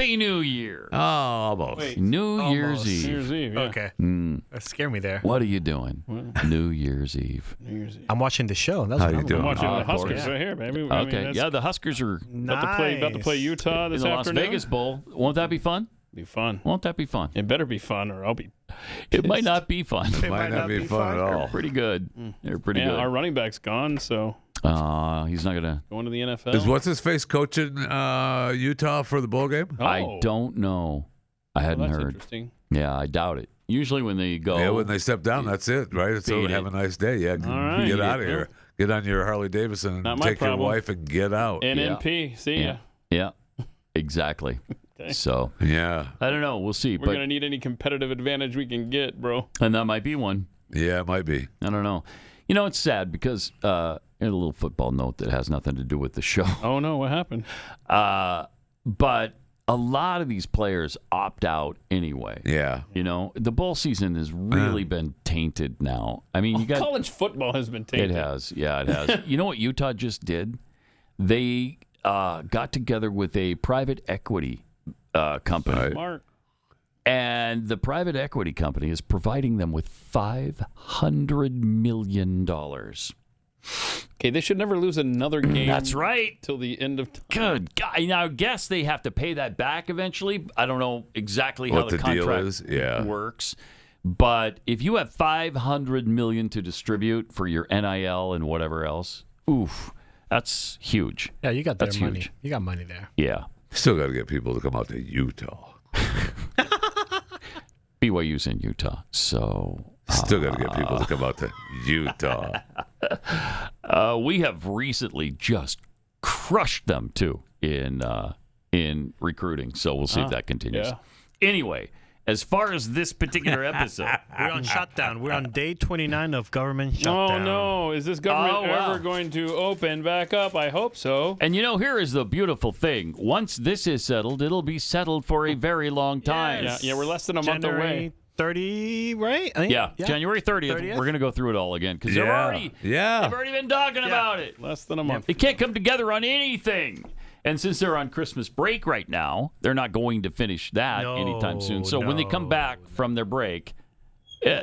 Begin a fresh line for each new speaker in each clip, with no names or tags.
Happy New Year.
Oh, almost.
Wait,
New Year's Eve.
New Year's Eve, yeah.
Okay. That scared me there.
What are you doing? New Year's Eve.
New Year's Eve.
I'm watching the show. That's
How
what
you
I'm
doing?
I'm watching
Oh,
the
of course.
Huskers right here, baby.
Okay. Yeah, the Huskers are
About to play Utah
in
this
the Las
afternoon.
Vegas Bowl. Won't that be fun?
Be fun.
Won't that be fun?
It better be fun, or I'll be.
It might not be fun.
Might not be fun at all.
Pretty good. They're pretty
Yeah,
good.
our running back's gone, so
He's not gonna.
going to the NFL.
Is what's-his-face coaching Utah for the bowl game?
Oh.
I don't know. I hadn't
Well, that's
heard.
interesting.
Yeah, I doubt it. Usually when they go,
Yeah, when they step down, that's it, right? It's
Beat
over. Have
it.
a nice day. Yeah,
right.
get out of
Yeah.
here. Get on your Harley Davidson
Not
and
my
take your
problem.
wife and get out.
NNP. See ya.
yeah, exactly.
Okay.
So
Yeah.
I don't know. We'll see.
We're
But
gonna need any competitive advantage we can get, bro.
and that might be one.
Yeah, it might be.
I don't know. You know, it's sad because a little football note that has nothing to do with the show.
Oh no, what happened?
But a lot of these players opt out anyway.
Yeah.
You know, the bowl season has really been tainted now. I mean, you got
College football has been tainted.
it has. Yeah, it has. You know what Utah just did? They got together with a private equity company.
Right.
Smart.
And the private equity company is providing them with $500 million.
Okay, they should never lose another game.
That's right.
Till the end of.
Good God. Now, I guess they have to pay that back eventually. I don't know exactly how
What
the
the deal
contract
is, yeah.
works. But if you have $500 million to distribute for your NIL and whatever else, oof, that's huge.
Yeah, you got their
That's
money.
huge.
You got money there.
Yeah.
Still got to get people to come out to Utah.
BYU's in Utah, so
Still got to get people to come out to Utah.
we have recently just crushed them too in recruiting. So we'll see if that continues.
yeah.
Anyway, as far as this particular episode,
We're on shutdown. We're on day 29 of government
Oh
shutdown.
no! Is this government
Oh, wow.
ever going to open back up? I hope so.
and you know, here is the beautiful thing: once this is settled, it'll be settled for a very long time.
Yeah, yeah. We're less than a month away.
January 30, right? I think-
Yeah, January 30th.
30th?
We're going to go through it all again because they've already been talking about it.
Less than a month.
They can't come together on anything. And since they're on Christmas break right now, they're not going to finish that anytime soon. So when they come back from their break,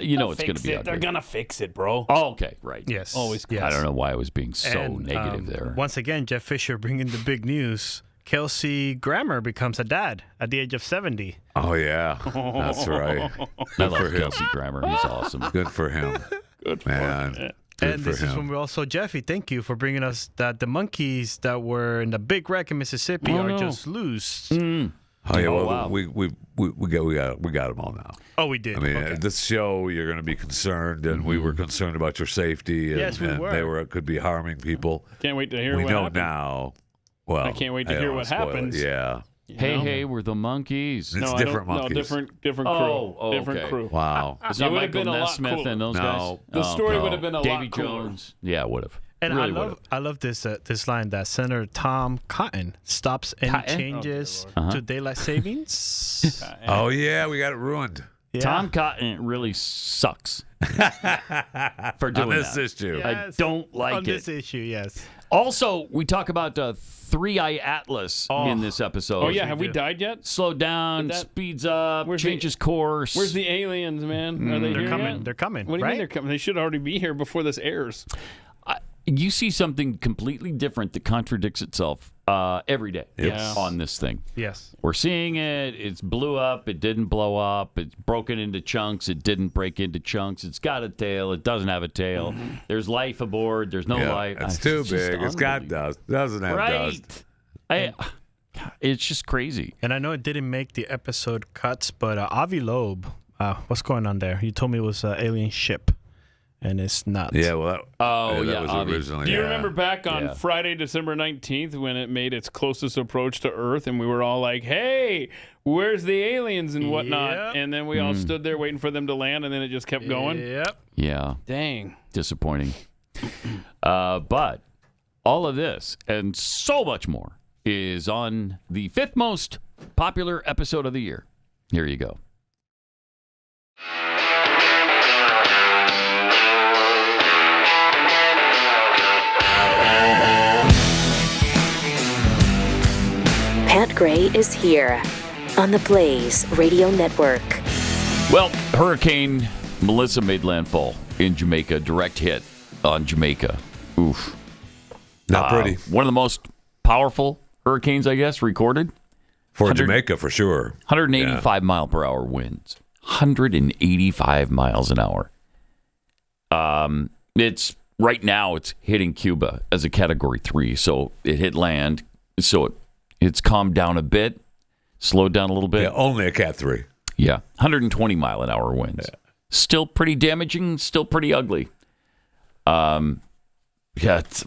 you know it's going to be ugly.
They're gonna fix it, bro.
Oh, okay, right.
Yes.
Always
yes.
I don't know why I was being so
And,
negative there.
Once again, Jeff Fisher bringing the big news. Kelsey Grammer becomes a dad at the age of 70.
Oh, yeah. That's right.
I
Good
love
for him.
Kelsey Grammer. He's awesome.
Good for him.
Good
Man.
for it.
Good
And
for
this is
him.
when we also, Jeffy, thank you for bringing us that the monkeys that were in the big wreck in Mississippi are just loose.
Oh, yeah.
Oh,
Well,
wow.
we got them all now.
Oh, we did.
I mean,
okay.
this show, you're going to be concerned, and we were concerned about your safety. And,
Yes, we
and
were.
they could be harming people.
Can't wait to hear
We
what
know
happened.
now. Well,
I can't wait to
I
hear
don't
what
wanna spoil it.
happens.
Yeah.
Hey,
know?
hey, we're the monkeys.
It's
No, I
different
don't-
monkeys.
No, different crew.
Oh,
different
okay.
crew.
Wow.
It's
It
not
would have
Michael
been a lot
Nesmith
cooler.
and those
No.
guys.
The story
no.
would have been a
Davy
lot cooler.
Jones. Yeah, would have.
And
really
I love this line that Senator Tom Cotton stops any
Cotton?
changes
Lord.
to daylight savings.
Oh, yeah. We got it ruined.
Yeah.
Tom Cotton really sucks for
On
doing
this
that.
issue.
I don't like
on
it.
this issue, yes.
Also, we talk about Three-Eye Atlas in this episode.
Oh yeah, have we died yet?
Slow down,
That-
speeds up,
Where's
changes course.
Where's the aliens, man? Are they
They're
here
coming.
yet?
They're coming.
What do you
right?
mean they're coming? They should already be here before this airs.
You see something completely different that contradicts itself every day
Yes.
on this thing.
Yes.
We're seeing it. It's blew up. It didn't blow up. It's broken into chunks. It didn't break into chunks. It's got a tail. It doesn't have a tail. There's life aboard. There's no
Yeah,
life.
it's too
just
big. It's got
unbelievable.
dust. Doesn't have dust.
Right. It's just crazy.
And I know it didn't make the episode cuts, but Avi Loeb, what's going on there? You told me it was an alien ship, and it's not.
Yeah, well, that
yeah,
was
Avi.
originally.
Do you
yeah.
remember back on
Yeah.
Friday, December 19th, when it made its closest approach to Earth, and we were all like, "Hey, where's the aliens and whatnot?"
Yep.
And then we all stood there waiting for them to land, and then it just kept going.
Yep.
Yeah.
Dang.
Disappointing. But all of this and so much more is on the 5th most popular episode of the year. Here you go.
Pat Gray is here on the Blaze Radio Network.
Well, Hurricane Melissa made landfall in Jamaica. Direct hit on Jamaica. Oof.
Not pretty.
One of the most powerful hurricanes, I guess, recorded.
For Jamaica, for sure.
185 mile per hour winds. 185 miles an hour. It's right now it's hitting Cuba as a Category 3. So it hit land. So it's calmed down a bit, slowed down a little bit.
Yeah, only a Cat 3.
Yeah, 120 mile an hour winds. Yeah. Still pretty damaging, still pretty ugly. It's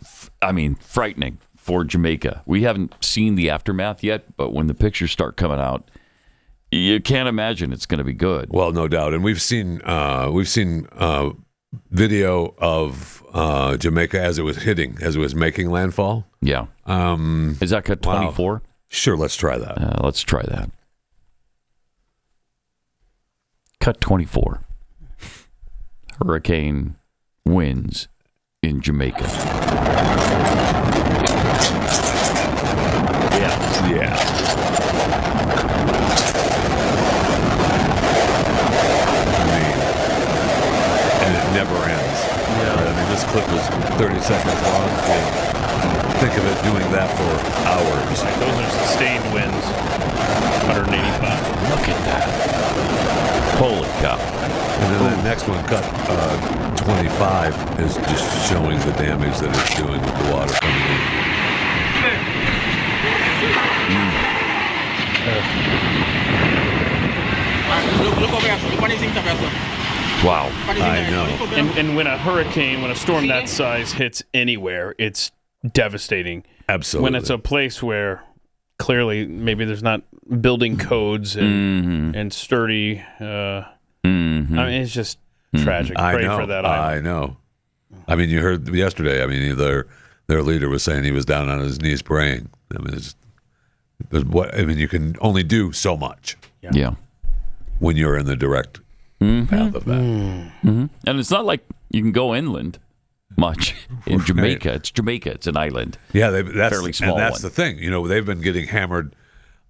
frightening for Jamaica. We haven't seen the aftermath yet, but when the pictures start coming out, you can't imagine it's going to be good.
Well, no doubt. And we've seen video of Jamaica as it was making landfall.
Yeah. Is that cut 24?
Wow. Sure, let's try that.
Let's try that. Cut 24. Hurricane winds in Jamaica. Yeah.
And it never ends. Yeah. I mean, this clip was 30 seconds long. And think of it doing that for hours.
Like those are sustained winds. 185.
Look at that. Holy cow.
And then the next one, cut 25, is just showing the damage that it's doing with the water coming in.
Wow.
I know.
And when a storm that size hits anywhere, it's devastating.
Absolutely.
When it's a place where clearly maybe there's not building codes and sturdy. I mean, it's just tragic. Pray for that island.
I know. I mean, you heard yesterday. I mean, their leader was saying he was down on his knees praying. I mean, you can only do so much.
Yeah.
When you're in the direct path of that.
And it's not like you can go inland much in Jamaica. It's Jamaica. It's an island.
Yeah, that's
fairly small.
And that's the thing. You know, they've been getting hammered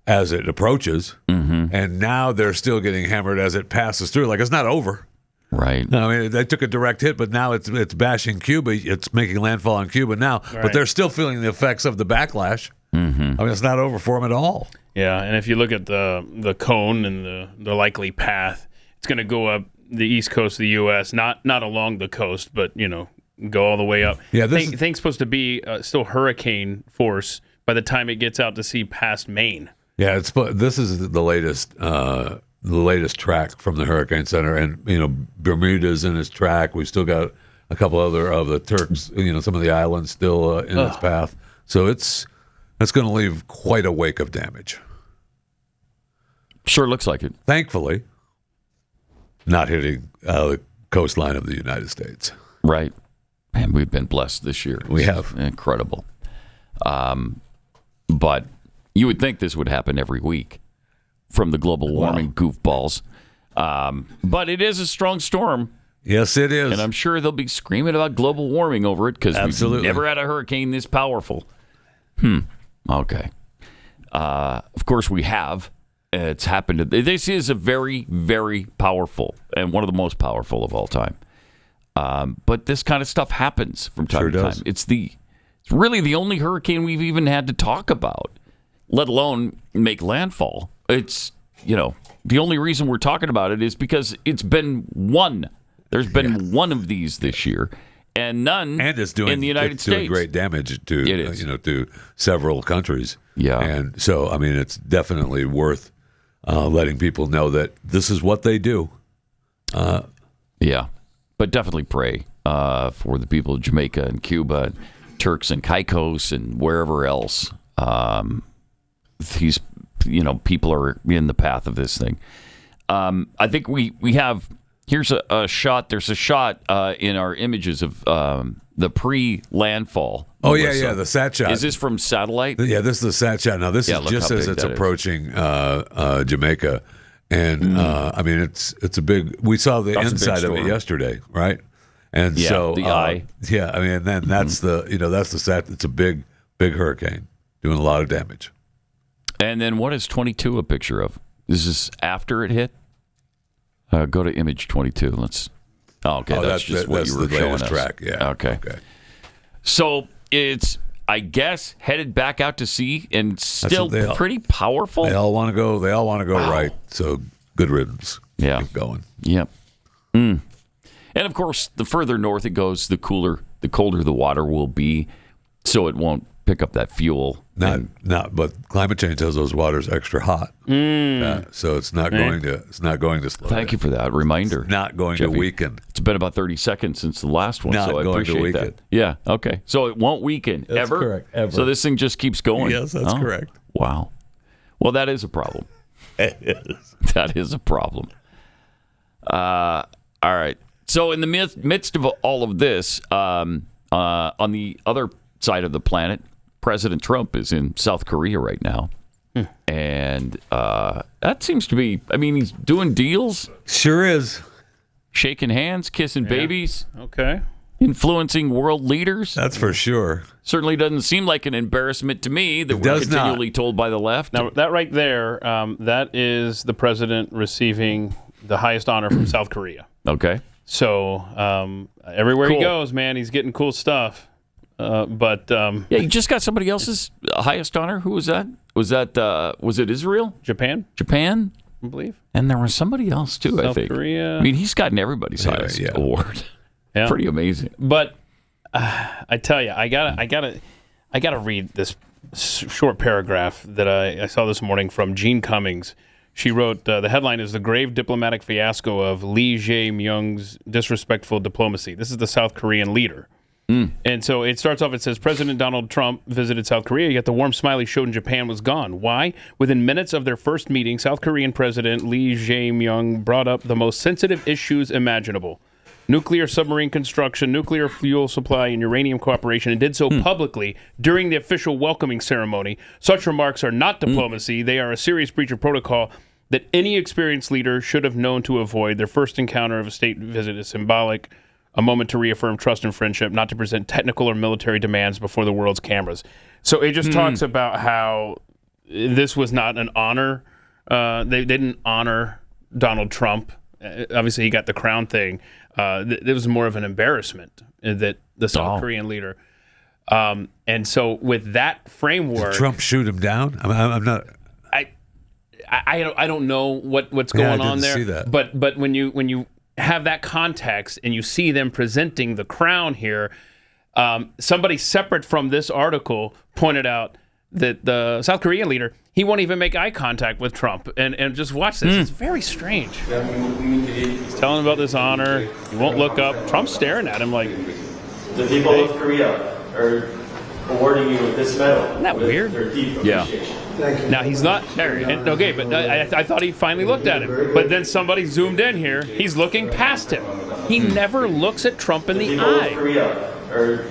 as it approaches, and now they're still getting hammered as it passes through. Like, it's not over.
Right.
I mean, they took a direct hit, but now it's bashing Cuba. It's making landfall on Cuba now, but they're still feeling the effects of the backlash. I mean, it's not over for them at all.
Yeah, and if you look at the cone and the likely path, it's going to go up the east coast of the U.S., not along the coast, but, go all the way up.
Yeah,
thing's supposed to be still hurricane force by the time it gets out to sea past Maine.
Yeah, this is the latest track from the Hurricane Center, and Bermuda's in its track. We've still got a couple other of the Turks, some of the islands still in its path. So it's going to leave quite a wake of damage.
Sure looks like it.
Thankfully, not hitting the coastline of the United States.
Right. Man, we've been blessed this year.
We have.
Incredible. But you would think this would happen every week from the global warming goofballs. But it is a strong storm.
Yes, it is.
And I'm sure they'll be screaming about global warming over it because we've never had a hurricane this powerful. Okay. Of course, we have. It's happened. This is a very, very powerful and one of the most powerful of all time. But this kind of stuff happens from time to time. It's really the only hurricane we've even had to talk about, let alone make landfall. It's, the only reason we're talking about it is because it's been one. There's been one of these this year, and none in the United States.
Doing great damage to to several countries. Yeah, and so I mean, it's definitely worth letting people know that this is what they do.
Yeah, but definitely pray for the people of Jamaica and Cuba, and Turks and Caicos, and wherever else. These people are in the path of this thing. I think we have. Here's a shot. There's a shot in our images of the pre-landfall.
Oh, yeah, the sat shot.
Is this from satellite?
Yeah, this is the sat shot. Now, this is just as it's approaching Jamaica. And, I mean, it's a big... We saw the inside of it yesterday, right? And so...
the eye.
Yeah, I mean, and then that's that's the sat... It's a big, big hurricane doing a lot of damage.
And then what is 22 a picture of? This is after it hit. Go to image 22. Let's. Oh, okay, that's just what you were showing us.
Track. Yeah.
Okay. So it's, I guess, headed back out to sea and still pretty powerful.
They all want to go. They all want to go right. So good riddance.
Yeah.
Keep going.
Yep. And of course, the further north it goes, the colder the water will be, so it won't pick up that fuel.
But climate change has those waters extra hot. So it's not going to. It's not going to slow.
Thank you for that reminder.
It's not going to weaken.
It's been about 30 seconds since the last one, so I appreciate that. Yeah. Okay. So it won't weaken ever.
Correct. Ever.
So this thing just keeps going.
Yes, that's correct.
Wow. Well, that is a problem.
It is.
That is a problem. All right. So in the midst of all of this, on the other side of the planet, President Trump is in South Korea right now. And that seems to be, I mean, he's doing deals.
Sure is.
Shaking hands, kissing babies.
Okay.
Influencing world leaders.
That's for sure.
Certainly doesn't seem like an embarrassment to me that we're continually told by the left.
Now, that right there, that is the president receiving the highest honor from South Korea.
Okay.
So everywhere he goes, man, he's getting cool stuff. Yeah,
he just got somebody else's highest honor. Who was that? Was it Israel?
Japan, I believe.
And there was somebody else too, I think.
South Korea.
I mean, he's gotten everybody's highest award.
Yeah.
Pretty amazing.
But I tell you, I gotta read this short paragraph that I saw this morning from Jean Cummings. She wrote, the headline is "The Grave Diplomatic Fiasco of Lee Jae-myung's Disrespectful Diplomacy." This is the South Korean leader. And so it starts off, it says, President Donald Trump visited South Korea, yet the warm smile he showed in Japan was gone. Why? Within minutes of their first meeting, South Korean President Lee Jae-myung brought up the most sensitive issues imaginable. Nuclear submarine construction, nuclear fuel supply, and uranium cooperation, and did so publicly during the official welcoming ceremony. Such remarks are not diplomacy. They are a serious breach of protocol that any experienced leader should have known to avoid. Their first encounter of a state visit is symbolic, a moment to reaffirm trust and friendship, not to present technical or military demands before the world's cameras. So it just talks about how this was not an honor. They didn't honor Donald Trump. Obviously, he got the crown thing. It was more of an embarrassment that the South Korean leader. And so with that framework,
did Trump shoot him down? I'm not.
I don't know what's going on there.
See that.
But when you have that context and you see them presenting the crown here, somebody separate from this article pointed out that the South Korean leader, he won't even make eye contact with Trump. And just watch this. It's very strange. He's telling him about this honor. He won't look up. Trump's staring at him like,
the people of Korea are awarding you with this medal.
Isn't that weird?
Their deep appreciation.
Now, he's not there. Okay, but I thought he finally looked at him. But then somebody zoomed in here. He's looking past him. He never looks at Trump in the eye.
The people of Korea are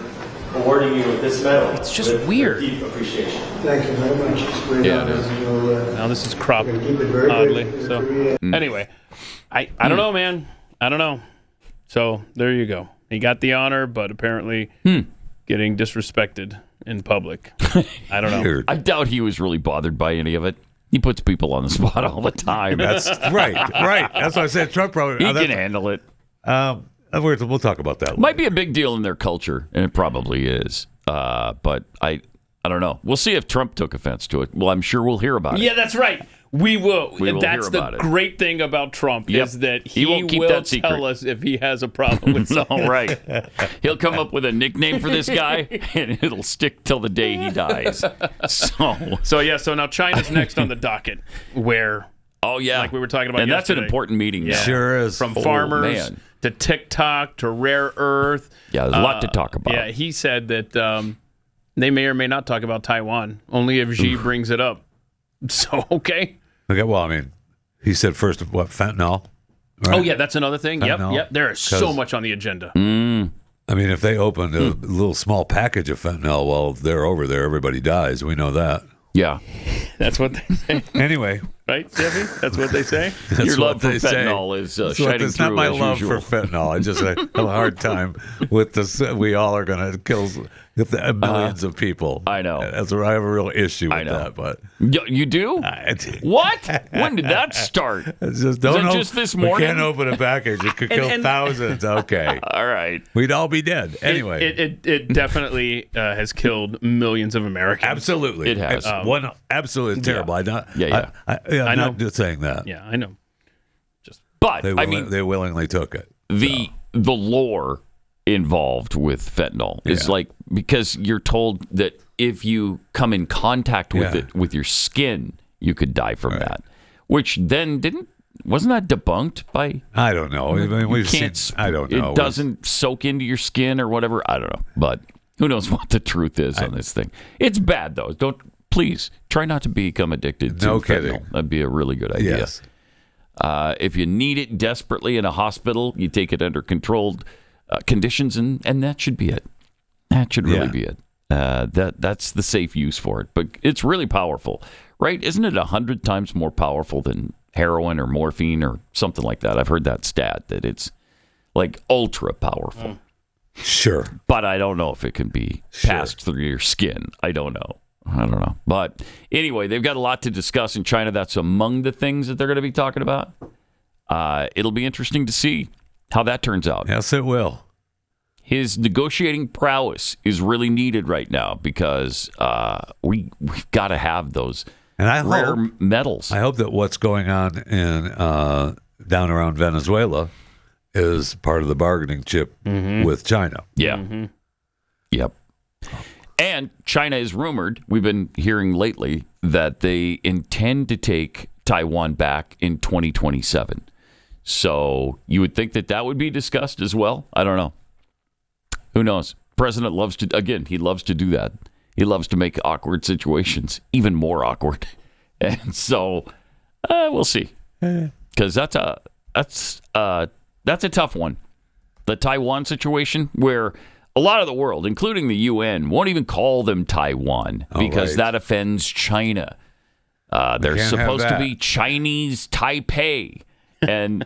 awarding you with this medal.
It's just weird.
Deep appreciation.
Thank you very much. It's great
Yeah, it is.
Now, this is cropped oddly. So, anyway, I don't know, man. I don't know. So, there you go. He got the honor, but apparently getting disrespected in public. I don't know.
Weird.
I doubt he was really bothered by any of it. He puts people on the spot all the time.
That's right. That's why I said Trump probably.
He can handle it.
We'll talk about that.
Might be a big deal in their culture, and it probably is. But I don't know. We'll see if Trump took offense to it. Well, I'm sure we'll hear about it.
Yeah, that's right. We will. That's
hear
the
about it.
great thing about Trump is that he
won't keep
will
that secret.
tell us if he has a problem with something.
All right. He'll come up with a nickname for this guy, and it'll stick till the day he dies.
So now China's next on the docket, where like we were talking about,
and
yesterday.
that's an important meeting.
Yeah.
Sure is.
From farmers to TikTok to rare earth.
Yeah, there's a lot to talk about.
Yeah, he said that they may or may not talk about Taiwan, only if Xi brings it up. So, okay.
Well, I mean, he said first, fentanyl? Right?
Oh, yeah, that's another thing.
Fentanyl.
Yep. There is so much on the agenda.
I mean, if they opened a little small package of fentanyl while they're over there, everybody dies. We know that.
Yeah.
That's what they say.
Anyway.
Right, Jeffy? That's what they say?
Your love for fentanyl is shining through.
It's not my
as
love
usual.
for fentanyl. I just have a hard time with this. We all are going to If millions of people.
I know.
That's where I have a real issue with that. But
you do? What? When did that start?
It's just, don't
just this morning?
We can't open a package. It could kill thousands. Okay.
All right.
We'd all be dead. Anyway.
It definitely has killed millions of Americans.
Absolutely.
It has.
Absolutely terrible.
Yeah.
I'm not just saying that.
Yeah, I know.
But
they willingly took it.
The lore involved with fentanyl is like, because you're told that if you come in contact with it with your skin, you could die from that. Which then wasn't that debunked by?
I don't know. I mean, I don't know.
It doesn't soak into your skin or whatever. I don't know. But who knows what the truth is on this thing? It's bad though. Please try not to become addicted to fentanyl. That'd be a really good idea.
Yes.
If you need it desperately in a hospital, you take it under controlled conditions, and that should be it. That should really be it. That's the safe use for it. But it's really powerful, right? Isn't it 100 times more powerful than heroin or morphine or something like that? I've heard that stat, that it's like ultra powerful.
Sure.
But I don't know if it can be passed through your skin. I don't know. But anyway, they've got a lot to discuss in China. That's among the things that they're going to be talking about. It'll be interesting to see how that turns out.
Yes, it will.
His negotiating prowess is really needed right now because we've got to have those rare metals.
I hope that what's going on in down around Venezuela is part of the bargaining chip with China.
Yeah. Mm-hmm. Yep. And China is rumored, we've been hearing lately, that they intend to take Taiwan back in 2027. So you would think that would be discussed as well. I don't know. Who knows? President loves to, again, he loves to do that. He loves to make awkward situations even more awkward. And so we'll see. Because that's a tough one. The Taiwan situation, where a lot of the world, including the UN, won't even call them Taiwan because that offends China. They're supposed to be Chinese Taipei. And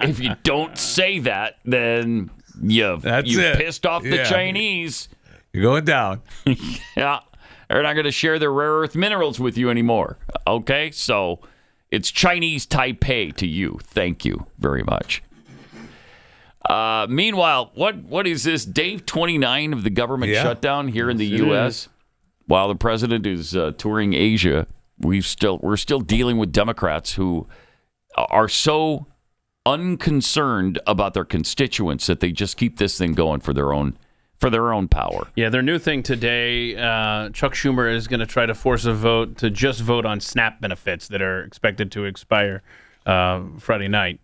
if you don't say that, then you pissed off the Chinese.
You're going down.
Yeah. They're not going to share their rare earth minerals with you anymore. Okay? So it's Chinese Taipei to you. Thank you very much. Meanwhile, what is this? Day 29 of the government shutdown here in the U.S. While the president is touring Asia, we're still dealing with Democrats who are so unconcerned about their constituents that they just keep this thing going for their own power.
Yeah, their new thing today, Chuck Schumer is going to try to force a vote to just vote on SNAP benefits that are expected to expire Friday night.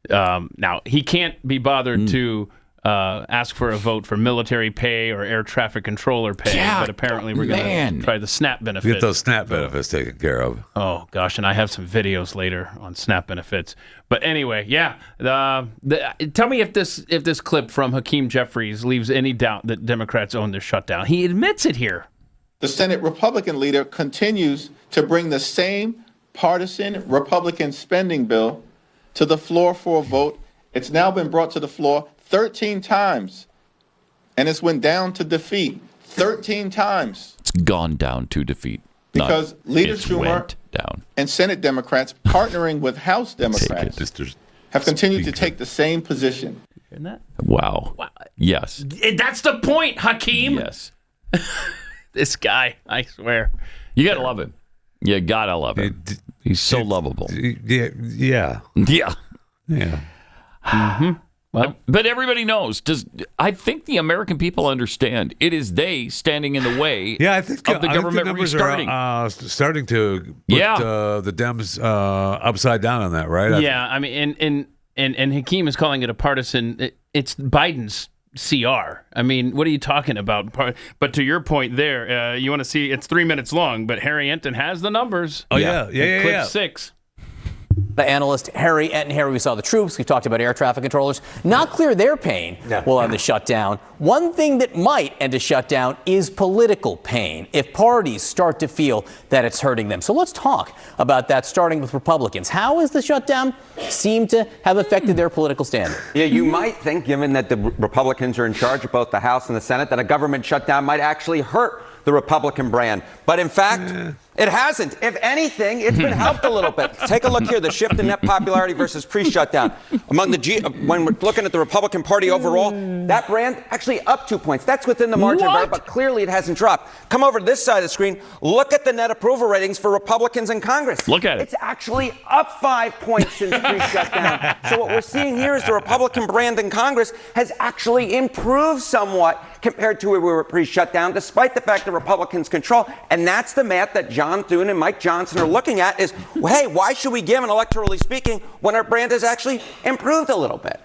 Now, he can't be bothered to ask for a vote for military pay or air traffic controller pay, but apparently we're going to try the SNAP benefits.
Get those SNAP benefits taken care of.
Oh, gosh, and I have some videos later on SNAP benefits. But anyway, tell me if this clip from Hakeem Jeffries leaves any doubt that Democrats own this shutdown. He admits it here.
The Senate Republican leader continues to bring the same partisan Republican spending bill to the floor for a vote. It's now been brought to the floor 13 times, and it's went down to defeat 13 times.
It's gone down to defeat.
Because Leader Schumer and Senate Democrats, partnering with House Democrats, have continued to take the same position.
Hearing that?
Wow. Yes.
That's the point, Hakeem.
Yes.
This guy, I swear.
You got to love him. You got to love him. He's so lovable.
Yeah.
Yeah.
Mm-hmm. Well,
but everybody knows. I think the American people understand it is they standing in the way
I think,
of the government restarting.
Starting to put the Dems upside down on that, right?
I mean, and Hakeem is calling it a partisan. It's Biden's CR. I mean, what are you talking about? But to your point there, you want to see, it's 3 minutes long, but Harry Enton has the numbers.
Oh, yeah.
Clip 6.
by analyst Harry Enton. Harry, we saw the troops. We've talked about air traffic controllers. Not clear their pain will end the shutdown. One thing that might end a shutdown is political pain if parties start to feel that it's hurting them. So let's talk about that, starting with Republicans. How has the shutdown seemed to have affected their political standing?
Yeah, you might think, given that the Republicans are in charge of both the House and the Senate, that a government shutdown might actually hurt the Republican brand. But in fact, it hasn't. If anything, it's been helped a little bit. Take a look here, the shift in net popularity versus pre-shutdown. When we're looking at the Republican Party overall, that brand actually up 2 points. That's within the margin of error, but clearly it hasn't dropped. Come over to this side of the screen. Look at the net approval ratings for Republicans in Congress.
Look at it.
It's actually up 5 points since pre-shutdown. So what we're seeing here is the Republican brand in Congress has actually improved somewhat compared to where we were pre-shutdown, despite the fact that Republicans control. And that's the math that John Thune and Mike Johnson are looking at is, well, hey, why should we give, and electorally speaking, when our brand has actually improved a little bit?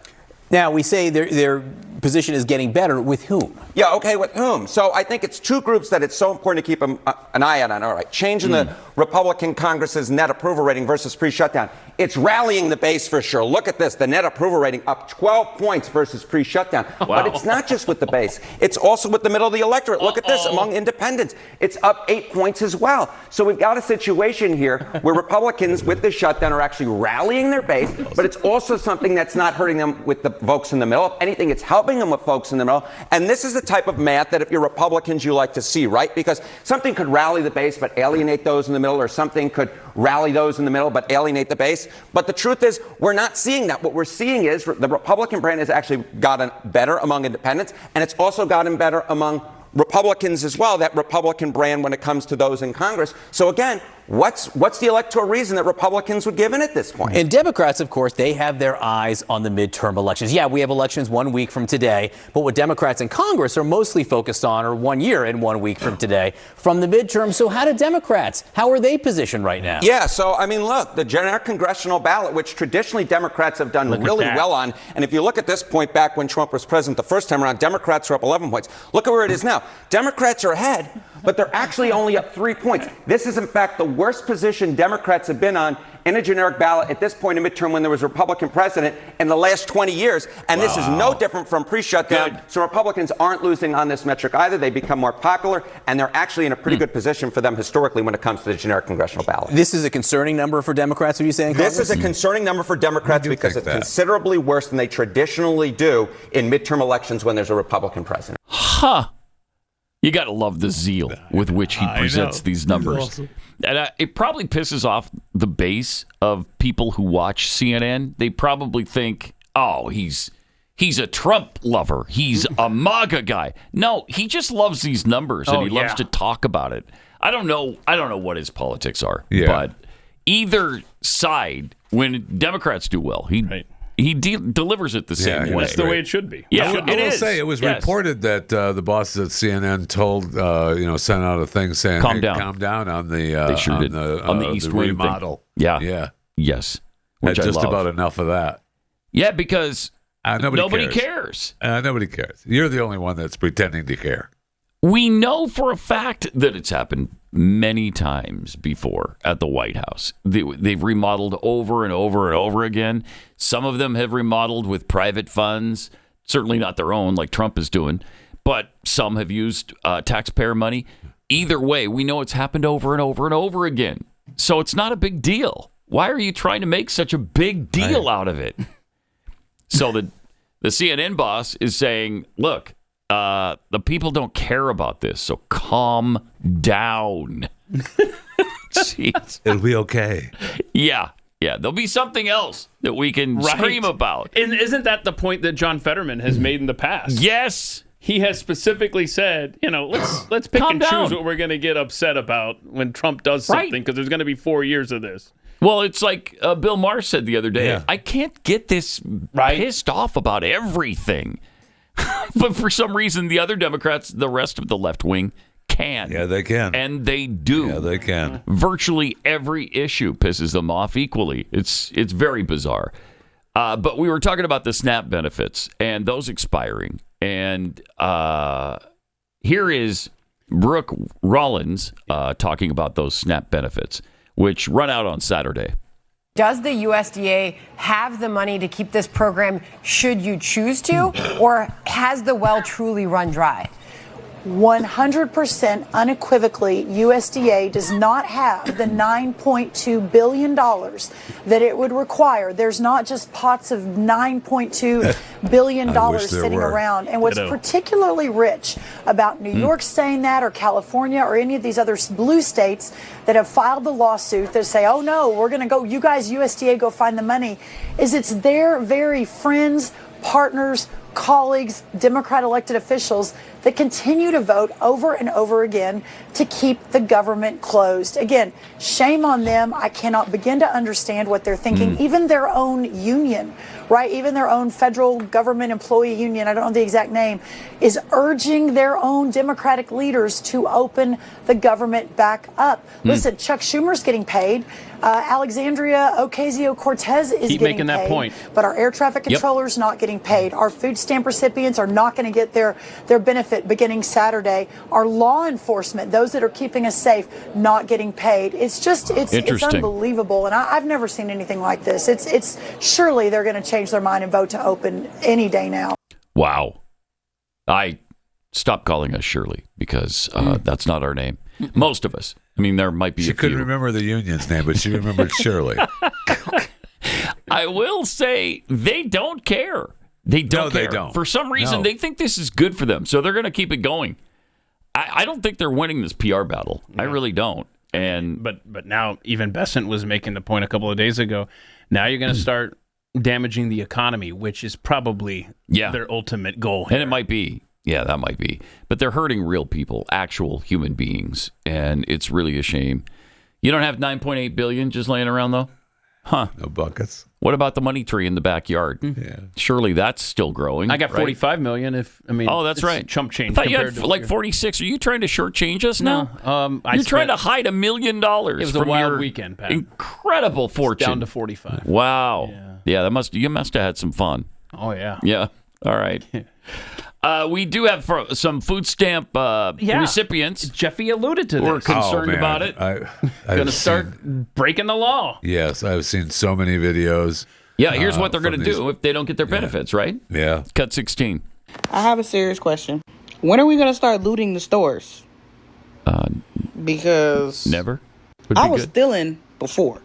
Now, we say their position is getting better. With whom?
Yeah, okay, with whom? So I think it's two groups that it's so important to keep an eye on. All right, changing the Republican Congress's net approval rating versus pre-shutdown. It's rallying the base for sure. Look at this, the net approval rating up 12 points versus pre-shutdown. Wow. But it's not just with the base. It's also with the middle of the electorate. Look at this, among independents. It's up 8 points as well. So we've got a situation here where Republicans with the shutdown are actually rallying their base, but it's also something that's not hurting them with the folks in the middle. If anything, it's helping them with folks in the middle. And this is the type of math that if you're Republicans, you like to see, right? Because something could rally the base but alienate those in the middle, or something could rally those in the middle but alienate the base. But the truth is, we're not seeing that. What we're seeing is the Republican brand has actually gotten better among independents, and it's also gotten better among Republicans as well, that Republican brand when it comes to those in Congress. So again, what's the electoral reason that Republicans would give in at this point?
And Democrats, of course, they have their eyes on the midterm elections. Yeah, we have elections 1 week from today, but what Democrats in Congress are mostly focused on are 1 year and 1 week from today from the midterm. So how are they positioned right now?
Yeah, so I mean, look, the generic congressional ballot, which traditionally Democrats have done really well on, and if you look at this point back when Trump was president the first time around, Democrats are up 11 points. Look at where it is now. Democrats are ahead, but they're actually only up 3 points. This is, in fact, the worst position Democrats have been on in a generic ballot at this point in midterm when there was a Republican president in the last 20 years. And this is no different from pre-shutdown. Good. So Republicans aren't losing on this metric either. They become more popular, and they're actually in a pretty good position for them historically when it comes to the generic congressional ballot.
This is a concerning number for Democrats, are you saying, Congress?
This is a concerning number for Democrats because it's considerably worse than they traditionally do in midterm elections when there's a Republican president.
Huh. You got to love the zeal with which he presents these numbers. Awesome. And it probably pisses off the base of people who watch CNN. They probably think, oh, he's a Trump lover. He's a MAGA guy. No, he just loves these numbers, and he loves to talk about it. I don't know what his politics are, but either side, when Democrats do well, he delivers it the same way.
That's the way it should be.
Yeah,
I will say it was reported that the bosses at CNN told, sent out a thing saying,
calm down
on the
on the East Wing
remodel.
Yeah. Yes. Which
just
I love.
about enough of that.
Yeah, because nobody cares.
Nobody cares. You're the only one that's pretending to care.
We know for a fact that it's happened many times before at the White House. They've remodeled over and over and over again. Some of them have remodeled with private funds, certainly not their own like Trump is doing, but some have used taxpayer money. Either way, we know it's happened over and over and over again. So it's not a big deal. Why are you trying to make such a big deal out of it? So the CNN boss is saying, look, the people don't care about this, so calm down. Jeez.
It'll be okay.
Yeah, there'll be something else that we can scream about.
And isn't that the point that John Fetterman has made in the past?
Yes.
He has specifically said, let's pick and choose what we're going to get upset about when Trump does something, because there's going to be 4 years of this.
Well, it's like Bill Maher said the other day, I can't get this pissed off about everything. But for some reason, the other Democrats, the rest of the left wing, can.
Yeah, they can.
And they do.
Yeah, they can.
Virtually every issue pisses them off equally. It's very bizarre. But we were talking about the SNAP benefits and those expiring. And here is Brooke Rollins talking about those SNAP benefits, which run out on Saturday.
Does the USDA have the money to keep this program should you choose to, or has the well truly run dry?
100% unequivocally, USDA does not have the $9.2 billion that it would require. There's not just pots of $9.2 billion sitting around. And what's particularly rich about New York saying that, or California, or any of these other blue states that have filed the lawsuit that say, oh no, we're going to go, you guys, USDA, go find the money, is it's their very friends, partners, colleagues, Democrat elected officials that continue to vote over and over again to keep the government closed. Again, shame on them. I cannot begin to understand what they're thinking. Even their own union, right? Even their own federal government employee union, I don't know the exact name, is urging their own Democratic leaders to open the government back up. Listen, Chuck Schumer's getting paid. Alexandria Ocasio-Cortez is getting
making
paid,
that point.
but our air traffic controllers not getting paid. Our food stamp recipients are not going to get their benefit beginning Saturday. Our law enforcement, those that are keeping us safe, not getting paid. It's just it's unbelievable, and I've never seen anything like this. It's surely they're going to change their mind and vote to open any day now.
Wow. I stopped calling us Shirley because that's not our name. Most of us. I mean, there might be
She couldn't remember the union's name, but she remembered Shirley.
I will say they don't care. They don't care.
They don't.
For some reason, they think this is good for them, so they're going to keep it going. I don't think they're winning this PR battle. I really don't. And
But now, even Bessent was making the point a couple of days ago. Now you're going to start damaging the economy, which is probably their ultimate goal here.
And it might be. Yeah, that might be. But they're hurting real people, actual human beings, and it's really a shame. You don't have $9.8 billion just laying around, though? Huh.
No buckets.
What about the money tree in the backyard?
Yeah.
Surely that's still growing.
I got $45 million.
Oh, that's right.
Chump change.
I thought you had like 46. Are you trying to shortchange us now? You're trying to hide $1 million. It
was a wild weekend, Pat.
Incredible fortune.
Down to 45.
Wow. Yeah, you must have had some fun.
Oh, yeah.
Yeah. All right. We do have some food stamp recipients.
Jeffy alluded to this.
We're concerned about it.
Going to start breaking the law.
Yes, I've seen so many videos.
Yeah, here's what they're going to do if they don't get their benefits, right?
Yeah.
Cut 16.
I have a serious question. When are we going to start looting the stores? Because
never.
I was stealing before.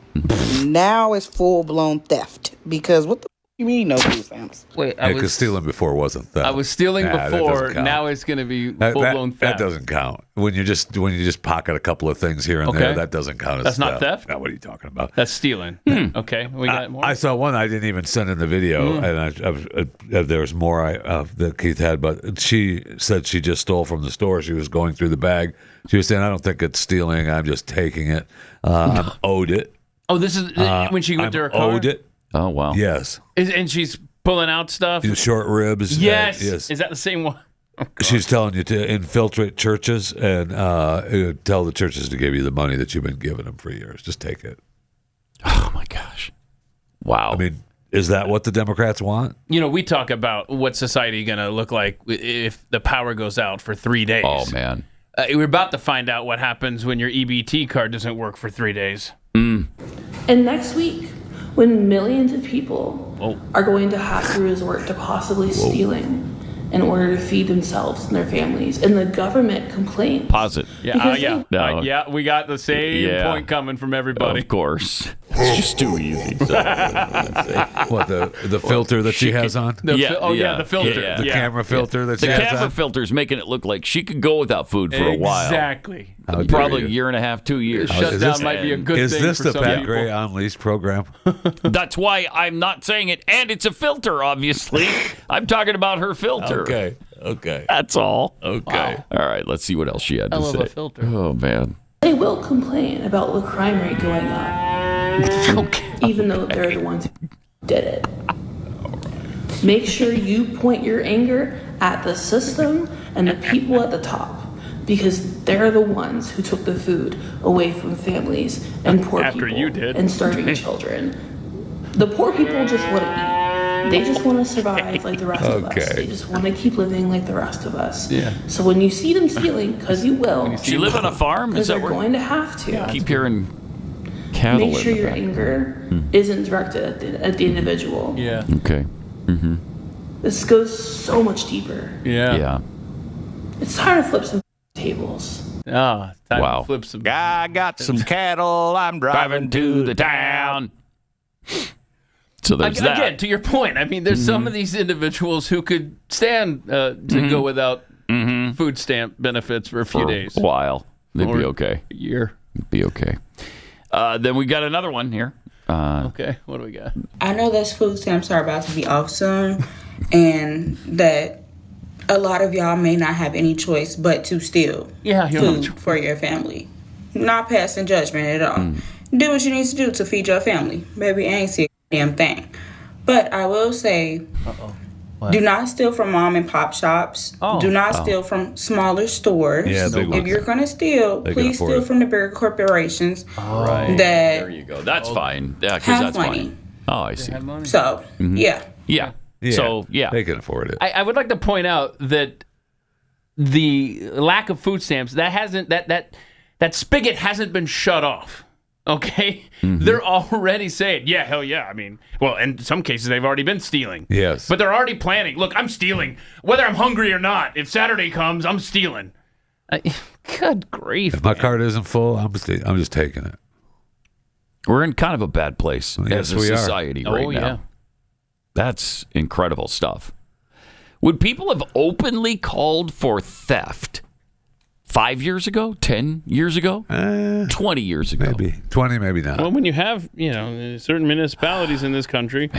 Now it's full-blown theft. Because what the you mean no food stamps?
Wait,
because stealing before wasn't theft.
I was stealing before. Now it's going to be full-blown theft.
That doesn't count. When you just pocket a couple of things here and there, that doesn't count as
That's
theft.
not theft?
Now, what are you talking about?
That's stealing. Okay, we got more.
I saw one I didn't even send in the video, and there was more that Keith had, but she said she just stole from the store. She was going through the bag. She was saying, I don't think it's stealing. I'm just taking it. I'm owed it.
Oh, this is when she went to her car?
Owed it.
Oh, wow.
Yes.
And she's pulling out stuff?
Short ribs.
Yes.
Yes.
Is that the same one? Oh,
she's telling you to infiltrate churches and tell the churches to give you the money that you've been giving them for years. Just take it.
Oh, my gosh. Wow.
I mean, is that what the Democrats want?
You know, we talk about what society going to look like if the power goes out for 3 days.
Oh, man.
We're about to find out what happens when your EBT card doesn't work for 3 days.
And next week, when millions of people are going to have to resort to possibly stealing in order to feed themselves and their families, and the government complains.
Pause it.
Yeah, we got the same point coming from everybody.
Of course. It's just too easy.
What, the filter that she has on?
The filter.
The camera filter that she has on?
The camera filter's making it look like she could go without food for a while.
Exactly.
Probably a year and a half, 2 years.
Shutdown might be a good thing for some people.
Is this the Pat Gray Unleashed program?
That's why I'm not saying it. And it's a filter, obviously. I'm talking about her filter.
Okay.
That's all.
Okay.
Wow. All right, let's see what else she had to say.
I love a filter.
Oh, man.
They will complain about the crime rate going up, even though they're the ones who did it. Make sure you point your anger at the system and the people at the top, because they're the ones who took the food away from families and poor
After
people
you did.
and starving children. The poor people just want to eat. They just want to survive like the rest of us. They just want to keep living like the rest of us.
Yeah.
So when you see them stealing, because you will.
Do you live on a farm? Is that
they're
where
going to have to.
I keep hearing Cattle
make
in
sure
the
your
back.
anger isn't directed at the individual.
Yeah.
Okay. Mm-hmm.
This goes so much deeper.
Yeah.
Yeah.
It's time to flip some tables.
Ah, time
Wow.
to flip some.
I got some cattle. I'm driving
to the town. So there's that.
Again, to your point, I mean, there's some of these individuals who could stand to go without food stamp benefits for a few days.
A while. They'd
Or
be okay.
A year.
Be okay. Then we got another one here.
Okay, what do we got?
I know that food stamps are about to be off soon, and that a lot of y'all may not have any choice but to steal food for your family. Not passing judgment at all. Do what you need to do to feed your family. Baby, I ain't see a damn thing. But I will say, do not steal from mom and pop shops. Do not steal from smaller stores.
Yeah, big
if
ones.
you're going to steal,
They can
please
afford
steal
it.
from the bigger corporations.
Right.
That
There you go. That's fine. Yeah, because
have
that's
money.
fine. Oh, I see.
So, yeah.
Yeah. So, yeah.
They can afford it.
I would like to point out that the lack of food stamps that spigot hasn't been shut off. Okay, they're already saying, yeah, hell yeah. I mean, well, in some cases they've already been stealing.
Yes.
But they're already planning. Look, I'm stealing, whether I'm hungry or not. If Saturday comes, I'm stealing. Good grief!
If my card isn't full, I'm just taking it.
We're in kind of a bad place as a
we are.
society right now.
Yeah.
That's incredible stuff. Would people have openly called for theft 5 years ago, 10 years ago, 20 years ago?
Maybe 20, maybe not.
Well, when you have, certain municipalities in this country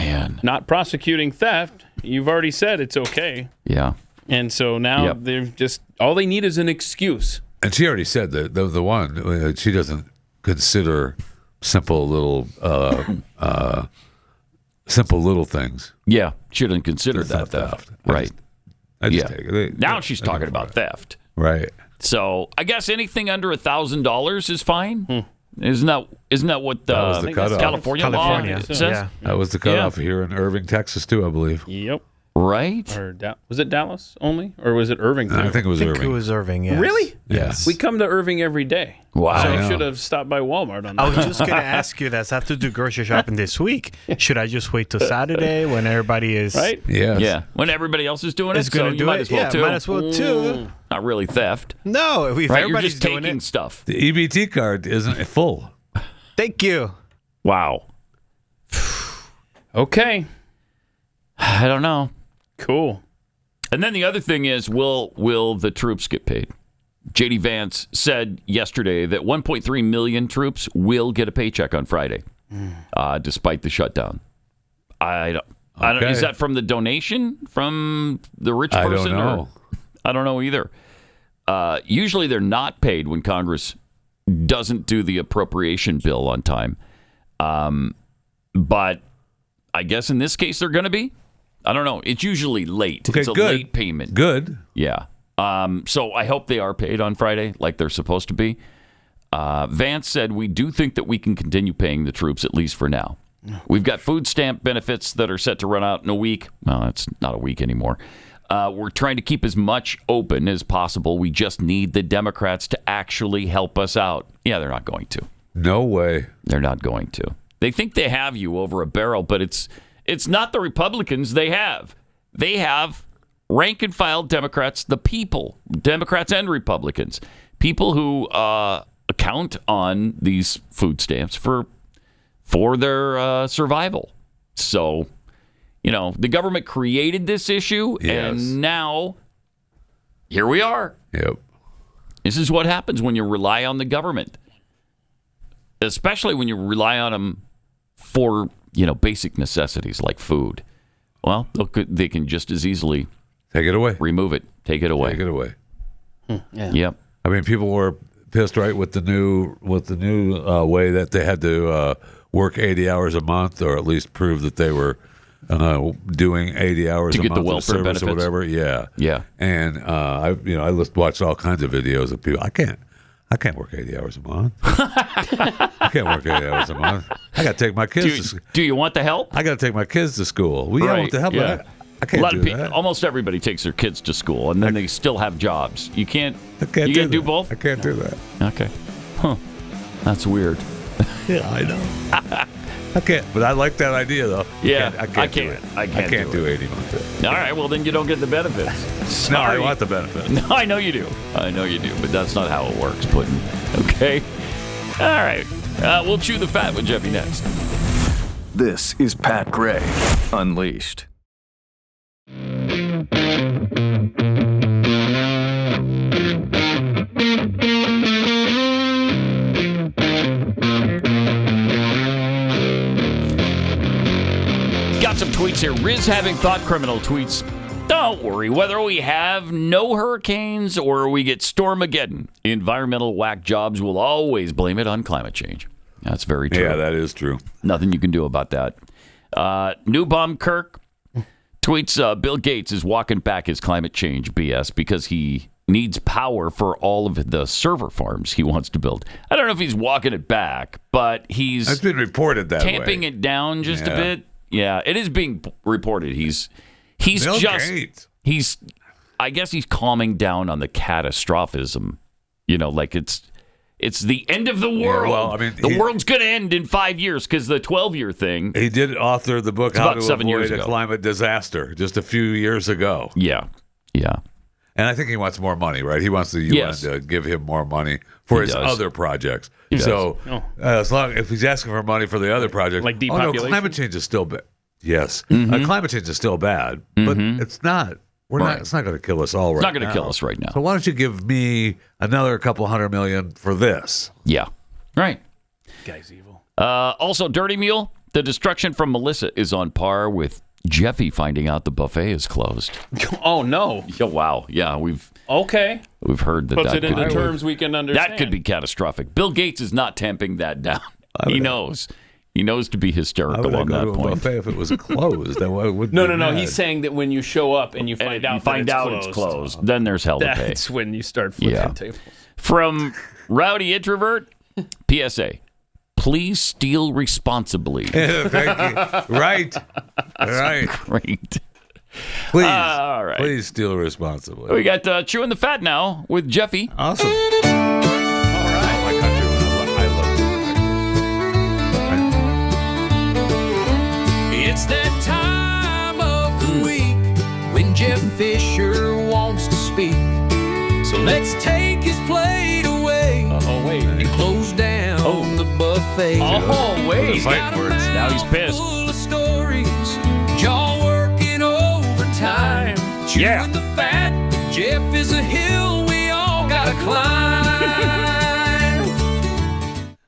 not prosecuting theft, you've already said it's okay.
Yeah.
And so now they're just, all they need is an excuse.
And she already said that the one she doesn't consider simple little things.
Yeah, she didn't consider
It's
that
not
theft.
I
Right.
I just take it.
Now she's talking about theft.
Right.
So I guess anything under $1,000 is fine. Isn't that what
That was the cutoff.
California law says?
Yeah.
That was the cutoff here in Irving, Texas, too, I believe.
Yep.
Right?
Or was it Dallas only? Or was it Irving?
I think it was Irving.
It was Irving, yes.
Really?
Yes.
We come to Irving every day.
Wow.
So
I
you
know.
should have stopped by Walmart on that.
I was just going to ask you that. So I have to do grocery shopping this week. Should I just wait till Saturday when everybody is...
Right?
Yes.
Yeah. When everybody else is doing
Is
it, so
gonna
you
do
might
it?
as well
Yeah,
too.
might as well too.
Not really theft.
No, if
Right? You're
everybody's
just
doing
taking
it...
stuff.
The EBT card isn't full.
Thank you.
Wow.
Okay.
I don't know.
Cool.
And then the other thing is, will the troops get paid? J.D. Vance said yesterday that 1.3 million troops will get a paycheck on Friday, despite the shutdown. I don't. Is that from the donation from the rich
I
person?
don't know.
I don't know either. Usually they're not paid when Congress doesn't do the appropriation bill on time. But I guess in this case they're going to be. I don't know. It's usually late.
Okay,
it's a
good.
late payment.
Good.
Yeah. So I hope they are paid on Friday like they're supposed to be. Vance said, we do think that we can continue paying the troops, at least for now. We've got food stamp benefits that are set to run out in a week. Well, it's not a week anymore. We're trying to keep as much open as possible. We just need the Democrats to actually help us out. Yeah, they're not going to.
No way.
They're not going to. They think they have you over a barrel, but it's not the Republicans they have. They have rank and file Democrats, the people, Democrats and Republicans, people who count on these food stamps for their survival. So, the government created this issue, and now here we are.
Yep.
This is what happens when you rely on the government, especially when you rely on them for basic necessities like food. Well, they can just as easily
take it away,
remove it, take it away.
Yeah.
Yep.
I mean, people were pissed, right, with the new way that they had to work 80 hours a month, or at least prove that they were doing 80 hours
to
a
get
month
the welfare
of service
benefits
or whatever. Yeah.
Yeah.
And I watched all kinds of videos of people. I can't work 80 hours a month. I can't work 80 hours a month. I got to take my kids.
Do you want the help?
I got to take my kids to school. Well, yeah, I want the help.
Yeah.
I can't do that.
Almost everybody takes their kids to school, and then they still have jobs. You can't. You can't do both.
I can't do that.
Okay. Huh. That's weird.
Yeah, I know. I can't, but I like that idea though.
Yeah,
I can't do 80 months.
All right, well then you don't get the benefits.
No, I
Sorry.
want the benefits.
No, I know you do. But that's not how it works, Puddin'. Okay? All right. We'll chew the fat with Jeffy next.
This is Pat Gray Unleashed.
Got some tweets here. Riz having thought criminal tweets. Don't worry, whether we have no hurricanes or we get Stormageddon, environmental whack jobs will always blame it on climate change. That's very true.
Yeah, that is true.
Nothing you can do about that. Newbaum Kirk tweets, Bill Gates is walking back his climate change BS because he needs power for all of the server farms he wants to build. I don't know if he's walking it back, but he's
It's been reported that
tamping
way.
it down just a
Yeah.
bit. Yeah, it is being reported. He's
Bill
just
Gates.
I guess he's calming down on the catastrophism. You know, like it's the end of the world.
well, I mean,
the world's going to end in 5 years because the 12-year thing.
He did author the book
It's
How
about
to
7 years
Avoid a
ago.
Climate Disaster just a few years ago.
Yeah.
And I think he wants more money, right? He wants the UN
Yes.
to give him more money for
He
his
does.
other projects.
He
So
does.
if he's asking for money for the other projects,
Like
no,
depopulation?
climate change is still bad. Yes,
Mm-hmm.
climate change is still bad, but it's not.
Right.
It's not going to kill us all right now.
It's not going to kill us right now.
So why don't you give me another couple $100 million for this?
Yeah. Right.
Guy's evil.
Also, Dirty Mule, the destruction from Melissa is on par with Jeffy finding out the buffet is closed.
Oh, no.
Oh, wow. Yeah, we've heard that.
Puts
that
it into
could be-
terms we can understand.
That could be catastrophic. Bill Gates is not tamping that down. He knows. He knows to be hysterical on that point.
Buffet if it was closed.
No. He's saying that when you show up and you find out
it's closed, then there's hell to pay.
That's when you start flipping tables.
From Rowdy Introvert, PSA. Please steal responsibly.
Thank you. Right.
Great.
Please.
All right.
Please steal responsibly.
We got Chewing the Fat now with Jeffy.
Awesome.
It's that time of the week when Jeff Fisher wants to speak. So let's take his plate away and close down the buffet.
Oh, wait.
He's got a mouth
Now he's pissed.
full of stories, jaw working overtime. Chewing the fat, Jeff is a hill we all gotta climb.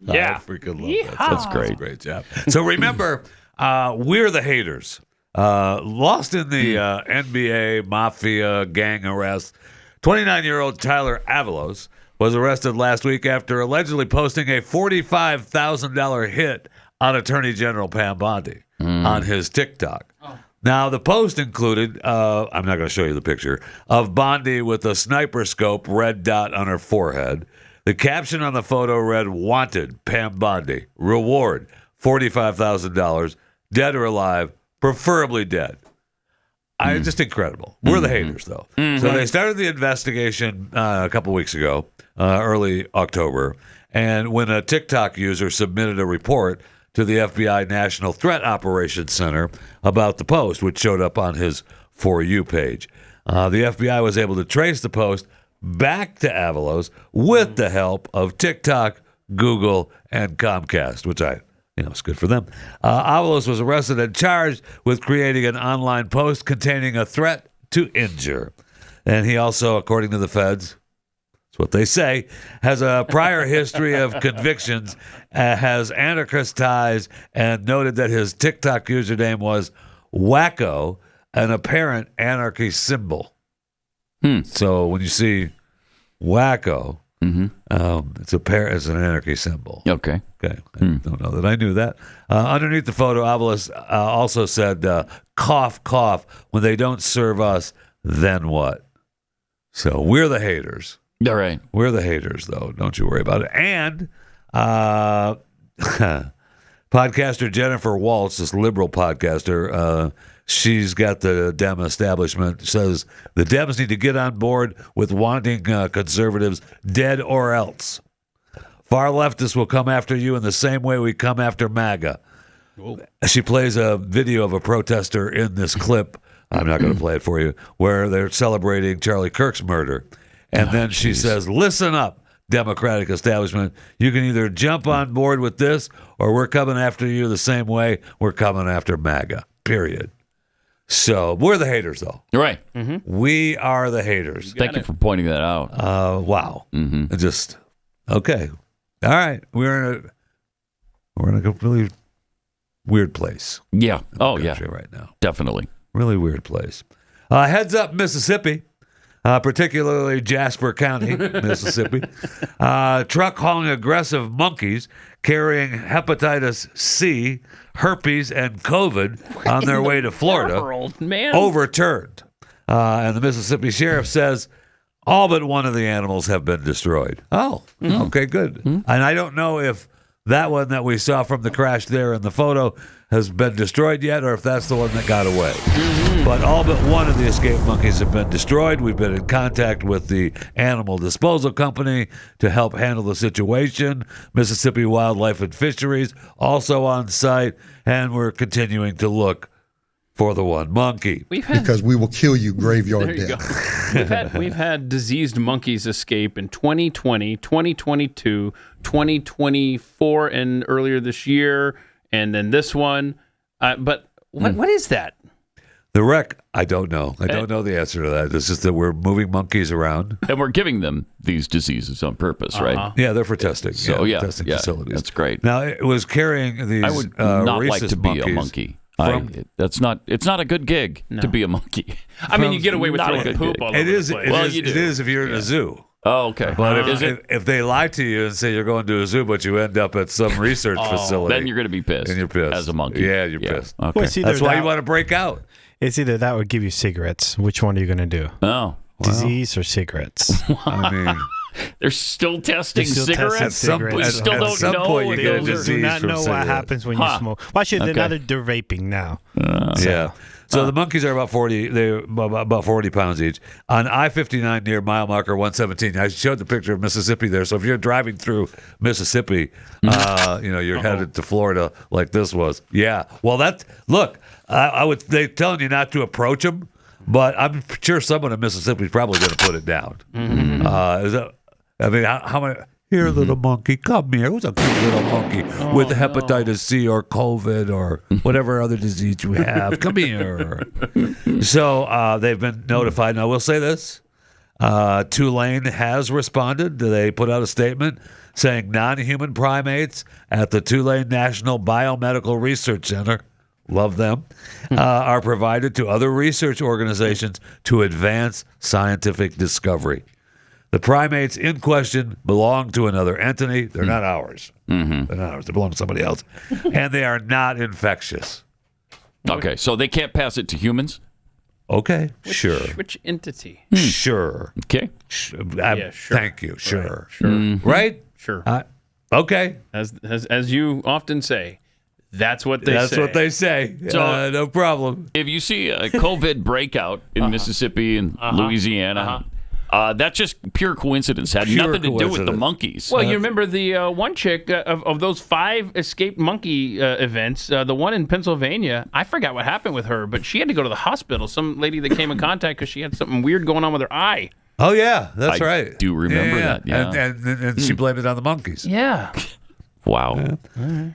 Yeah.
I freaking love that.
That's great.
Great job. So remember, we're the haters. Lost in the NBA Mafia gang arrest, 29-year-old Tyler Avalos was arrested last week after allegedly posting a $45,000 hit on Attorney General Pam Bondi on his TikTok. Now, the post included, I'm not going to show you the picture, of Bondi with a sniper scope red dot on her forehead. The caption on the photo read, "Wanted, Pam Bondi. Reward, $45,000. Dead or alive, preferably dead." Just incredible. We're the haters, though. So they started the investigation a couple weeks ago, early October, and when a TikTok user submitted a report to the FBI National Threat Operations Center about the post, which showed up on his For You page. The FBI was able to trace the post back to Avalos with the help of TikTok, Google, and Comcast, which it's good for them. Avalos was arrested and charged with creating an online post containing a threat to injure. And he also, according to the feds, that's what they say, has a prior history of convictions, has anarchist ties, and noted that his TikTok username was Wacko, an apparent anarchy symbol. So when you see Wacko, it's an anarchy symbol.
Okay.
I don't know that I knew that. Underneath the photo, Avalos also said, "Cough, cough. When they don't serve us, then what?" So we're the haters.
All right.
We're the haters, though. Don't you worry about it. And podcaster Jennifer Waltz, this liberal podcaster, she's got the Dem establishment, says the Dems need to get on board with wanting conservatives dead or else. Far leftists will come after you in the same way we come after MAGA. Whoa. She plays a video of a protester in this clip. I'm not going to play it for you, where they're celebrating Charlie Kirk's murder. And then she says, listen up, Democratic establishment. You can either jump on board with this, or we're coming after you the same way we're coming after MAGA, period. So we're the haters, though.
Right.
We are the haters.
Thank you for pointing that out.
Wow. Just, okay. All right. We're in a completely weird place.
Yeah. Oh, yeah.
Right now.
Definitely.
Really weird place. Heads up, Mississippi, particularly Jasper County, Mississippi. Truck hauling aggressive monkeys carrying hepatitis C, herpes, and COVID on their way to Florida overturned. And the Mississippi sheriff says all but one of the animals have been destroyed. Oh, okay, good. And I don't know if that one that we saw from the crash there in the photo has been destroyed yet, or if that's the one that got away. But all but one of the escaped monkeys have been destroyed. We've been in contact with the animal disposal company to help handle the situation. Mississippi Wildlife and Fisheries also on site, and we're continuing to look for the one monkey.
Because we will kill you graveyard death.
We've had diseased monkeys escape in 2020, 2022, 2024, and earlier this year, and then this one. But what is that?
The wreck, I don't know. I don't know the answer to that. It's just that we're moving monkeys around.
And we're giving them these diseases on purpose, right?
Yeah, they're for testing.
So,
testing facilities.
That's great.
Now, it was carrying these
I would not like to be
monkeys
a monkey. It's not a good gig to be a monkey.
I mean, you get away with throwing poop all over the place.
It is if you're in a zoo.
Oh, okay.
But if they lie to you and say you're going to a zoo, but you end up at some research facility,
then you're going to be pissed.
And you're pissed.
As a monkey.
Yeah, you're pissed.
Okay.
Well,
That's why you want to break out.
It's either that or give you cigarettes. Which one are you going to do?
Oh.
Disease or cigarettes?
I mean...
They're still testing cigarettes?
At some point,
we still don't know.
You get a disease
do not know
from
what happens when you smoke. Well, actually, they're vaping now.
So the monkeys are about 40. They're about 40 pounds each. On I-59 near mile marker 117. I showed the picture of Mississippi there. So if you're driving through Mississippi, you're headed to Florida like this was. Yeah. Well, they're telling you not to approach them, but I'm sure someone in Mississippi is probably going to put it down. How many? Here, little monkey, come here. Who's a cute little monkey with hepatitis C or COVID or whatever other disease you have? Come here. So they've been notified. Now, we'll say this. Tulane has responded. They put out a statement saying non-human primates at the Tulane National Biomedical Research Center, love them, are provided to other research organizations to advance scientific discovery. The primates in question belong to another entity. They're not ours. They're not ours. They belong to somebody else. And they are not infectious.
Okay, so they can't pass it to humans?
Okay, sure.
Which entity?
Sure.
Okay.
Sure.
Thank you. Sure.
Right?
Sure.
Sure.
Okay.
As you often say, that's what they say.
That's what they say. So, no problem.
If you see a COVID breakout in Mississippi and Louisiana... that's just pure coincidence. Had nothing to do with the monkeys.
Well, you remember the one chick of those 5 escaped monkey events, the one in Pennsylvania, I forgot what happened with her, but she had to go to the hospital. Some lady that came in contact because she had something weird going on with her eye.
Oh, yeah, that's right.
I do remember that, yeah.
And she blamed it on the monkeys.
Yeah.
Wow.
Yeah.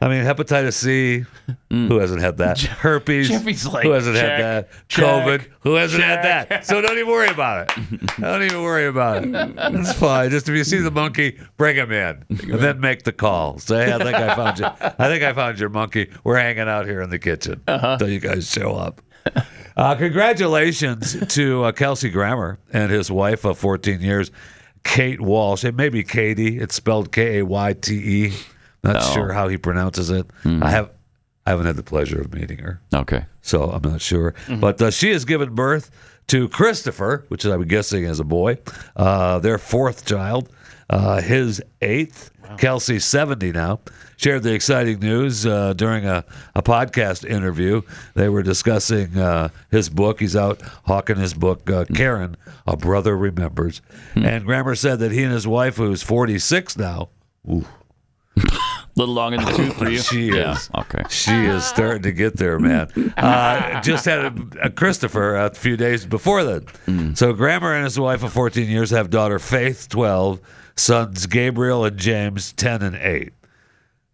I mean, hepatitis C, who hasn't had that? Herpes, who hasn't had that? COVID, who hasn't had that? So don't even worry about it. Don't even worry about it. It's fine. Just if you see the monkey, bring him in. And then make the call. Say, hey, I think I found you. I think I found your monkey. We're hanging out here in the kitchen until you guys show up. Congratulations to Kelsey Grammer and his wife of 14 years, Kate Walsh. It may be Katie. It's spelled Kayte. Not sure how he pronounces it. I haven't had the pleasure of meeting her.
Okay.
So I'm not sure. But she has given birth to Christopher, which I'm guessing is a boy, their 4th child, his 8th. Wow. Kelsey, 70 now, shared the exciting news during a podcast interview. They were discussing his book. He's out hawking his book, Karen, A Brother Remembers. And Grammer said that he and his wife, who's 46 now,
little long in the tooth for you?
She is.
Okay.
She is starting to get there, man. Just had a Christopher a few days before that. So Grammer and his wife of 14 years have daughter Faith, 12, sons Gabriel and James, 10 and 8.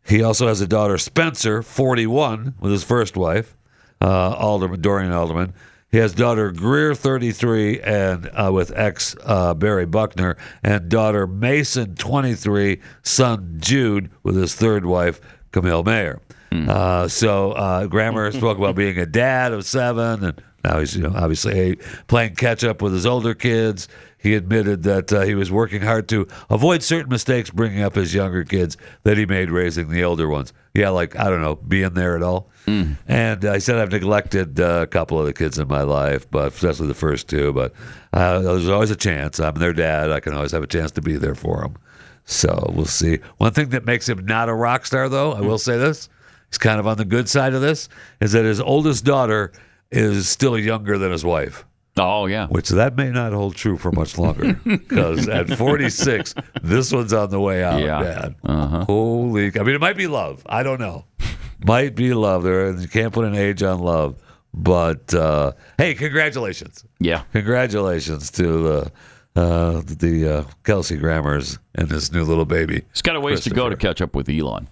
He also has a daughter Spencer, 41, with his first wife, Dorian Alderman. He has daughter Greer, 33, and with ex Barry Buckner, and daughter Mason, 23, son Jude, with his third wife, Camille Mayer. So Grammer spoke about being a dad of 7, and now he's obviously 8, playing catch up with his older kids. He admitted that he was working hard to avoid certain mistakes bringing up his younger kids that he made raising the older ones. Yeah, like, I don't know, being there at all. And I said I've neglected a couple of the kids in my life, but especially the first 2. But there's always a chance. I'm their dad. I can always have a chance to be there for them. So we'll see. One thing that makes him not a rock star, though, I will say this, he's kind of on the good side of this, is that his oldest daughter is still younger than his wife.
Oh, yeah.
Which that may not hold true for much longer, because at 46, this one's on the way out, man. Holy... I mean, it might be love. I don't know. Might be love. You can't put an age on love. But, hey, congratulations.
Yeah.
Congratulations to the Kelsey Grammers and this new little baby.
He's got a ways to go to catch up with Elon.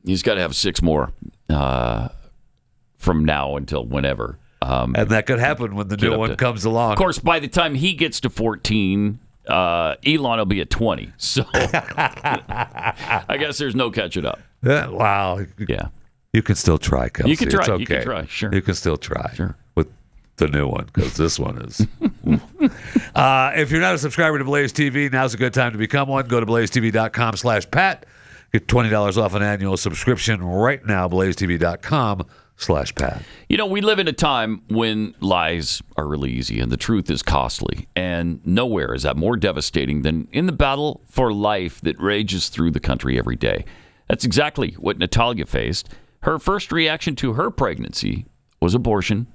He's got to have 6 more from now until whenever.
And that could happen when the new one comes along.
Of course, by the time he gets to 14, Elon will be at 20. So I guess there's no catching up.
Wow.
Yeah.
You can still try, Kelsey.
You can try.
It's okay.
You can try. Sure.
You can still try.
Sure.
With the new one, because this one is. If you're not a subscriber to Blaze TV, now's a good time to become one. Go to blazetv.com/Pat. Get $20 off an annual subscription right now. blazetv.com/Pat.
You know, we live in a time when lies are really easy and the truth is costly. And nowhere is that more devastating than in the battle for life that rages through the country every day. That's exactly what Natalia faced. Her first reaction to her pregnancy was abortion,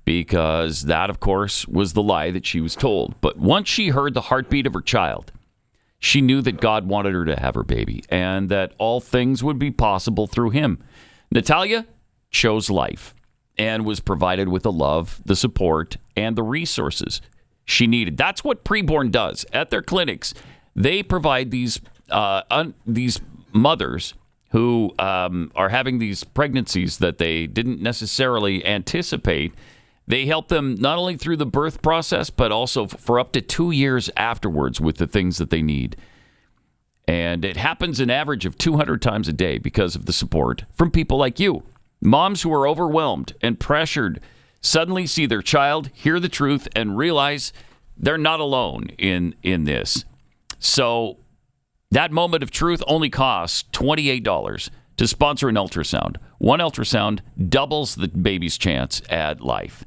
because that, of course, was the lie that she was told. But once she heard the heartbeat of her child, she knew that God wanted her to have her baby and that all things would be possible through him. Natalia chose life and was provided with the love, the support, and the resources she needed. That's what Preborn does at their clinics. They provide these mothers who are having these pregnancies that they didn't necessarily anticipate. They help them not only through the birth process, but also for up to 2 years afterwards with the things that they need. And it happens an average of 200 times a day because of the support from people like you. Moms who are overwhelmed and pressured suddenly see their child, hear the truth, and realize they're not alone in this. So that moment of truth only costs $28 to sponsor an ultrasound. One ultrasound doubles the baby's chance at life.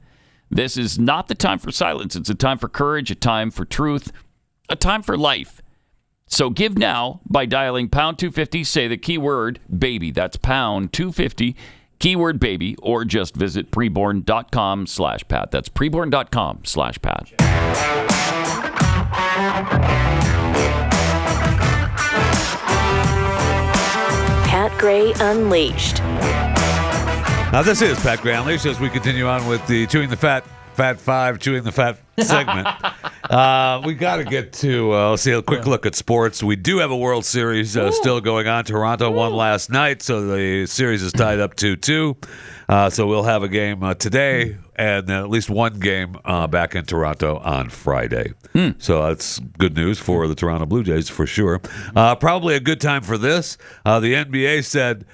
This is not the time for silence. It's a time for courage, a time for truth, a time for life. So give now by dialing pound 250, say the keyword baby. That's pound 250, keyword baby, or just visit preborn.com/Pat. That's preborn.com/Pat.
Pat Gray Unleashed.
Now, this is Pat Gray Unleashed as we continue on with the Chewing the Fat 5, Chewing the Fat segment. We got to get to, let's see, a quick look at sports. We do have a World Series still going on. Toronto won last night, so the series is tied up 2-2. So we'll have a game today and then at least one game back in Toronto on Friday. So that's good news for the Toronto Blue Jays for sure. Probably a good time for this. The NBA said,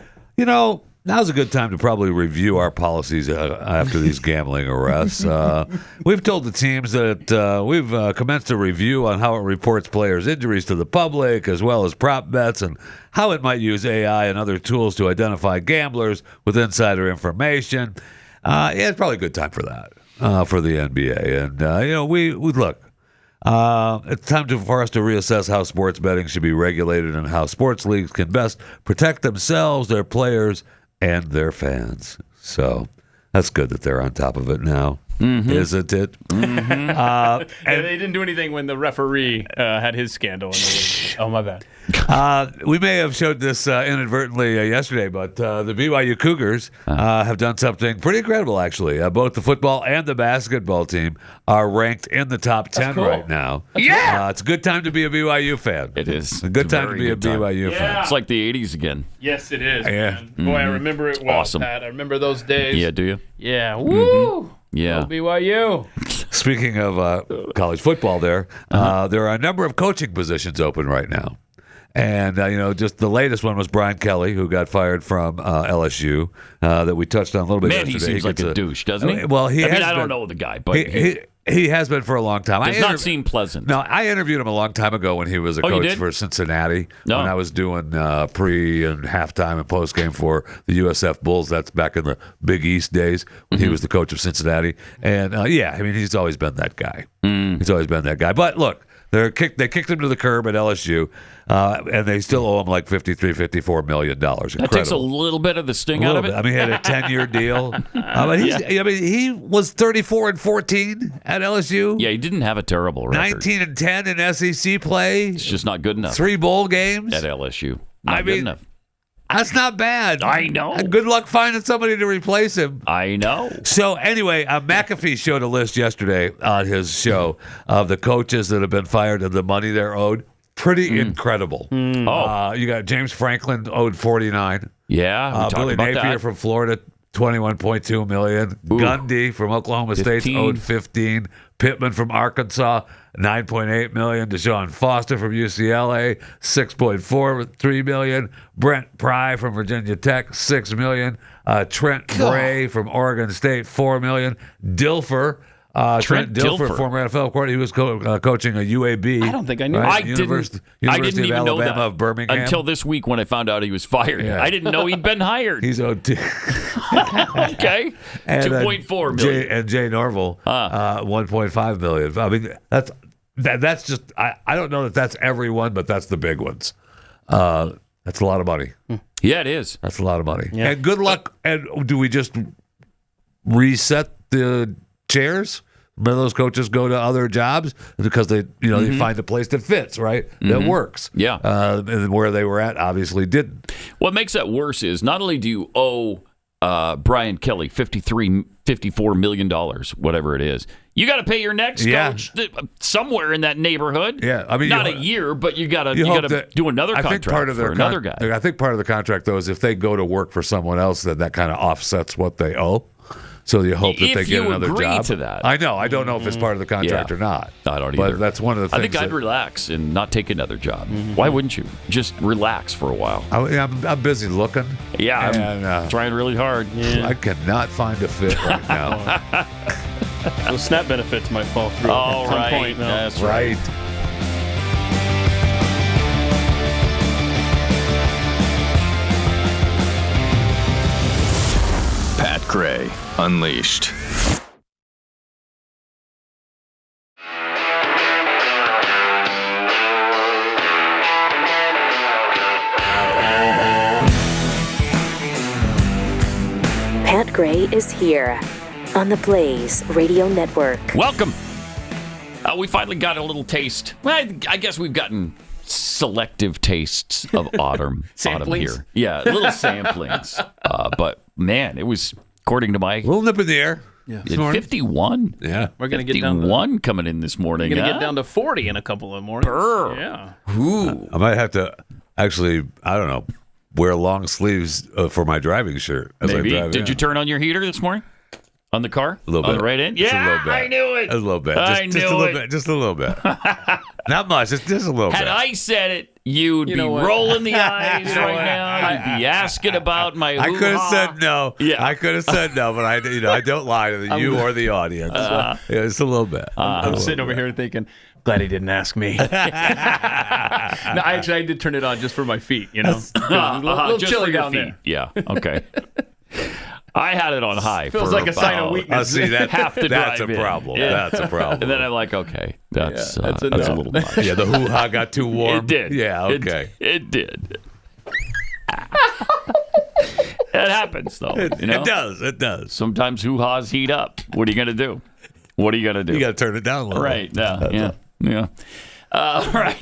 now's a good time to probably review our policies after these gambling arrests. We've told the teams that we've commenced a review on how it reports players' injuries to the public, as well as prop bets, and how it might use AI and other tools to identify gamblers with insider information. It's probably a good time for that, for the NBA. And, we look. It's time for us to reassess how sports betting should be regulated and how sports leagues can best protect themselves, their players, and their fans. So that's good that they're on top of it now. isn't it?
And they didn't do anything when the referee had his scandal. Oh, my bad.
We may have showed this inadvertently yesterday, but the BYU Cougars have done something pretty incredible, actually. Both the football and the basketball team are ranked in the top 10 right now. It's a good time to be a BYU fan.
It is.
A good time to be a BYU fan.
It's like the 80s again.
Yes, it is.
Yeah.
Man. Boy, I remember it well,
Awesome.
Pat. I remember those days.
Yeah, do you?
Yeah. Woo!
Yeah.
Go BYU.
Speaking of college football there are a number of coaching positions open right now. And, just the latest one was Brian Kelly, who got fired from LSU, that we touched on a little bit yesterday.
He seems like a douche, doesn't he?
Well,
I don't know the guy, but
he has been for a long time.
Does not seem pleasant.
No, I interviewed him a long time ago when he was a coach for Cincinnati.
No.
When I was doing pre and halftime and post game for the USF Bulls. That's back in the Big East days when he was the coach of Cincinnati. And he's always been that guy. He's always been that guy. But look, they kicked him to the curb at LSU, and they still owe him like $53-54 million. Incredible.
That takes a little bit of the sting out of it.
I mean, he had a 10-year deal. He was 34-14 at LSU.
Yeah, he didn't have a terrible record.
19-10 in SEC play.
It's just not good enough.
3 bowl games
at LSU. Not good enough.
That's not bad.
I know.
Good luck finding somebody to replace him.
I know.
So anyway, McAfee showed a list yesterday on his show of the coaches that have been fired and the money they're owed. Pretty incredible. You got James Franklin owed $49.
Yeah,
Billy Napier from Florida, $21.2 million. Gundy from Oklahoma State owed $15. Pittman from Arkansas, $9.8 million. Deshaun Foster from UCLA, $6.43 million. Brent Pry from Virginia Tech, $6 million. Trent Bray from Oregon State, $4 million. Trent Dilfer, former NFL coordinator, he was coaching a UAB.
I don't think I knew.
Right?
University
of
even know
Alabama
that
of Birmingham.
until this week when I found out he was fired.
Yeah.
I didn't know he'd been hired.
He's owed
okay, $2.4 million.
And Jay Norville, $1.5 million. I mean, that's just. I don't know that that's everyone, but that's the big ones. That's a lot of money.
Yeah, it is.
That's a lot of money.
Yeah.
And good luck. And do we just reset the chairs? When those coaches go to other jobs because they find a place that fits, right? That works.
Yeah.
And where they were at obviously didn't.
What makes that worse is not only do you owe Brian Kelly $54 million, whatever it is, you got to pay your next coach somewhere in that neighborhood.
Yeah, I mean,
not a year, but you got to do another contract for another guy.
I think part of the contract though is if they go to work for someone else, that kind of offsets what they owe. So you hope that they get another job.
If you agree to that.
I know. I don't know if it's part of the contract or not.
I don't either.
But that's one of the things.
I think I'd relax and not take another job. Why wouldn't you? Just relax for a while.
I'm busy looking.
Yeah, I'm trying really hard. Yeah.
I cannot find a fit right now.
Those SNAP benefits might fall through at some point. No.
That's right.
Pat Gray Unleashed.
Pat Gray is here on the Blaze Radio Network.
Welcome. We finally got a little taste. Well, I guess we've gotten selective tastes of autumn here. Yeah, little samplings. But man, it was, according to my...
A little nip in the air.
Yeah. 51?
Yeah.
We're going to get down to
51 coming in this morning.
We're going to get down to 40 in a couple of mornings.
Brr.
Yeah.
Ooh.
I might have to actually, I don't know, wear long sleeves for my driving shirt.
Maybe. Did you turn on your heater this morning? On the car?
A little bit.
On the right end?
Just
Yeah,
a little bit.
I knew it.
A little bit. Just a little bit. Not much. Just a little bit.
Had I said it, you'd be rolling the eyes right now. You'd be asking about my hoo-ha.
I could have said no.
Yeah.
I could have said no, but I don't lie to you or the audience. It's a little bit.
I'm sitting over here thinking, glad he didn't ask me. No, I did turn it on just for my feet, a little
just
chilly
for your
down
feet.
there.
Yeah, okay. I had it on high.
Feels like a sign of weakness.
See,
half the
that's a
drive
problem.
in. Yeah.
That's a problem.
And then I'm like, okay, that's a little much.
Yeah, the hoo-ha got too warm.
It did.
Yeah, okay.
It did. It happens, though.
It does. It does.
Sometimes hoo-has heat up. What are you going to do? What are you going to do?
You got to turn it down a little.
Right. Yeah. All right.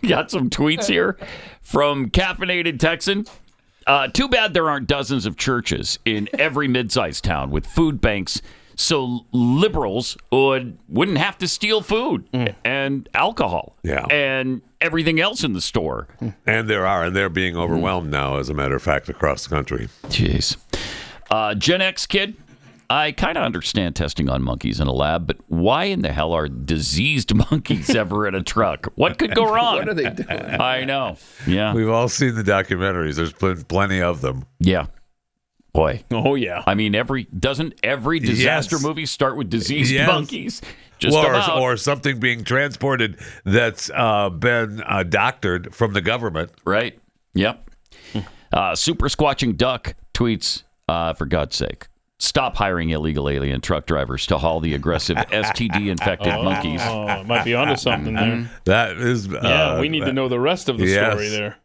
Got some tweets here from Caffeinated Texan. Too bad there aren't dozens of churches in every mid-sized town with food banks, so liberals wouldn't have to steal food and alcohol and everything else in the store.
And they're being overwhelmed now, as a matter of fact, across the country.
Jeez. Gen X kid, I kind of understand testing on monkeys in a lab, but why in the hell are diseased monkeys ever in a truck? What could go wrong?
What are they doing?
I know. Yeah.
We've all seen the documentaries. There's plenty of them.
Yeah. Boy.
Oh, yeah.
I mean, doesn't every disaster movie start with diseased monkeys?
Or something being transported that's been doctored from the government.
Right. Yep. Super Squatching Duck tweets, for God's sake, stop hiring illegal alien truck drivers to haul the aggressive STD-infected monkeys.
Oh, might be onto something there.
That is...
we need to know the rest of the story there.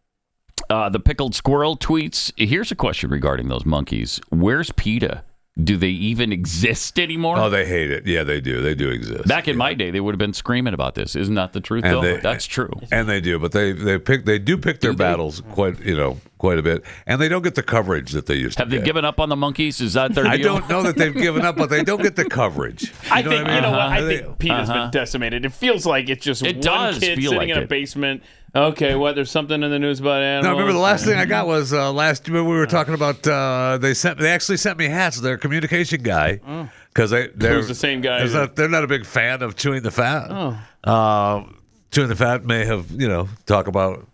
The Pickled Squirrel tweets, here's a question regarding those monkeys. Where's PETA? Do they even exist anymore?
Oh, they hate it. Yeah, they do. They do exist.
Back in my day, they would have been screaming about this. Isn't that the truth, though? That's true.
And they do, but they do pick their battles quite a bit, and they don't get the coverage that they used to.
Have they given up on the monkeys? Is that their deal?
I don't know that they've given up, but they don't get the coverage.
I think PETA's been decimated. It feels like it's just one kid sitting in a basement. Okay, there's something in the news about animals.
No, remember the last thing I got was last year we were talking about. They actually sent me hats. Their communication guy, because they're
the same guy.
They're not a big fan of Chewing the Fat. Chewing the Fat may have talk about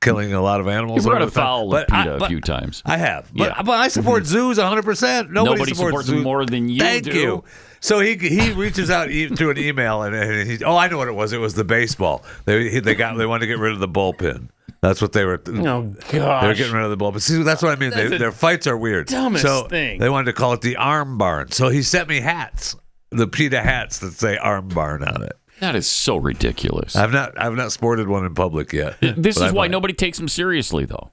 killing a lot of animals.
You've run afoul of PETA a few times.
I have, but I support zoos 100%. Nobody supports
them more than you.
Thank you. So he reaches out through an email and I know what it was. It was the baseball. They wanted to get rid of the bullpen. That's what they were.
Oh gosh,
they were getting rid of the bullpen. See, that's what I mean. Their fights are weird.
Dumbest thing.
They wanted to call it the Arm Barn. So he sent me hats, the PETA hats that say Arm Barn on it.
That is so ridiculous.
I've not sported one in public yet.
This is why nobody takes him seriously, though.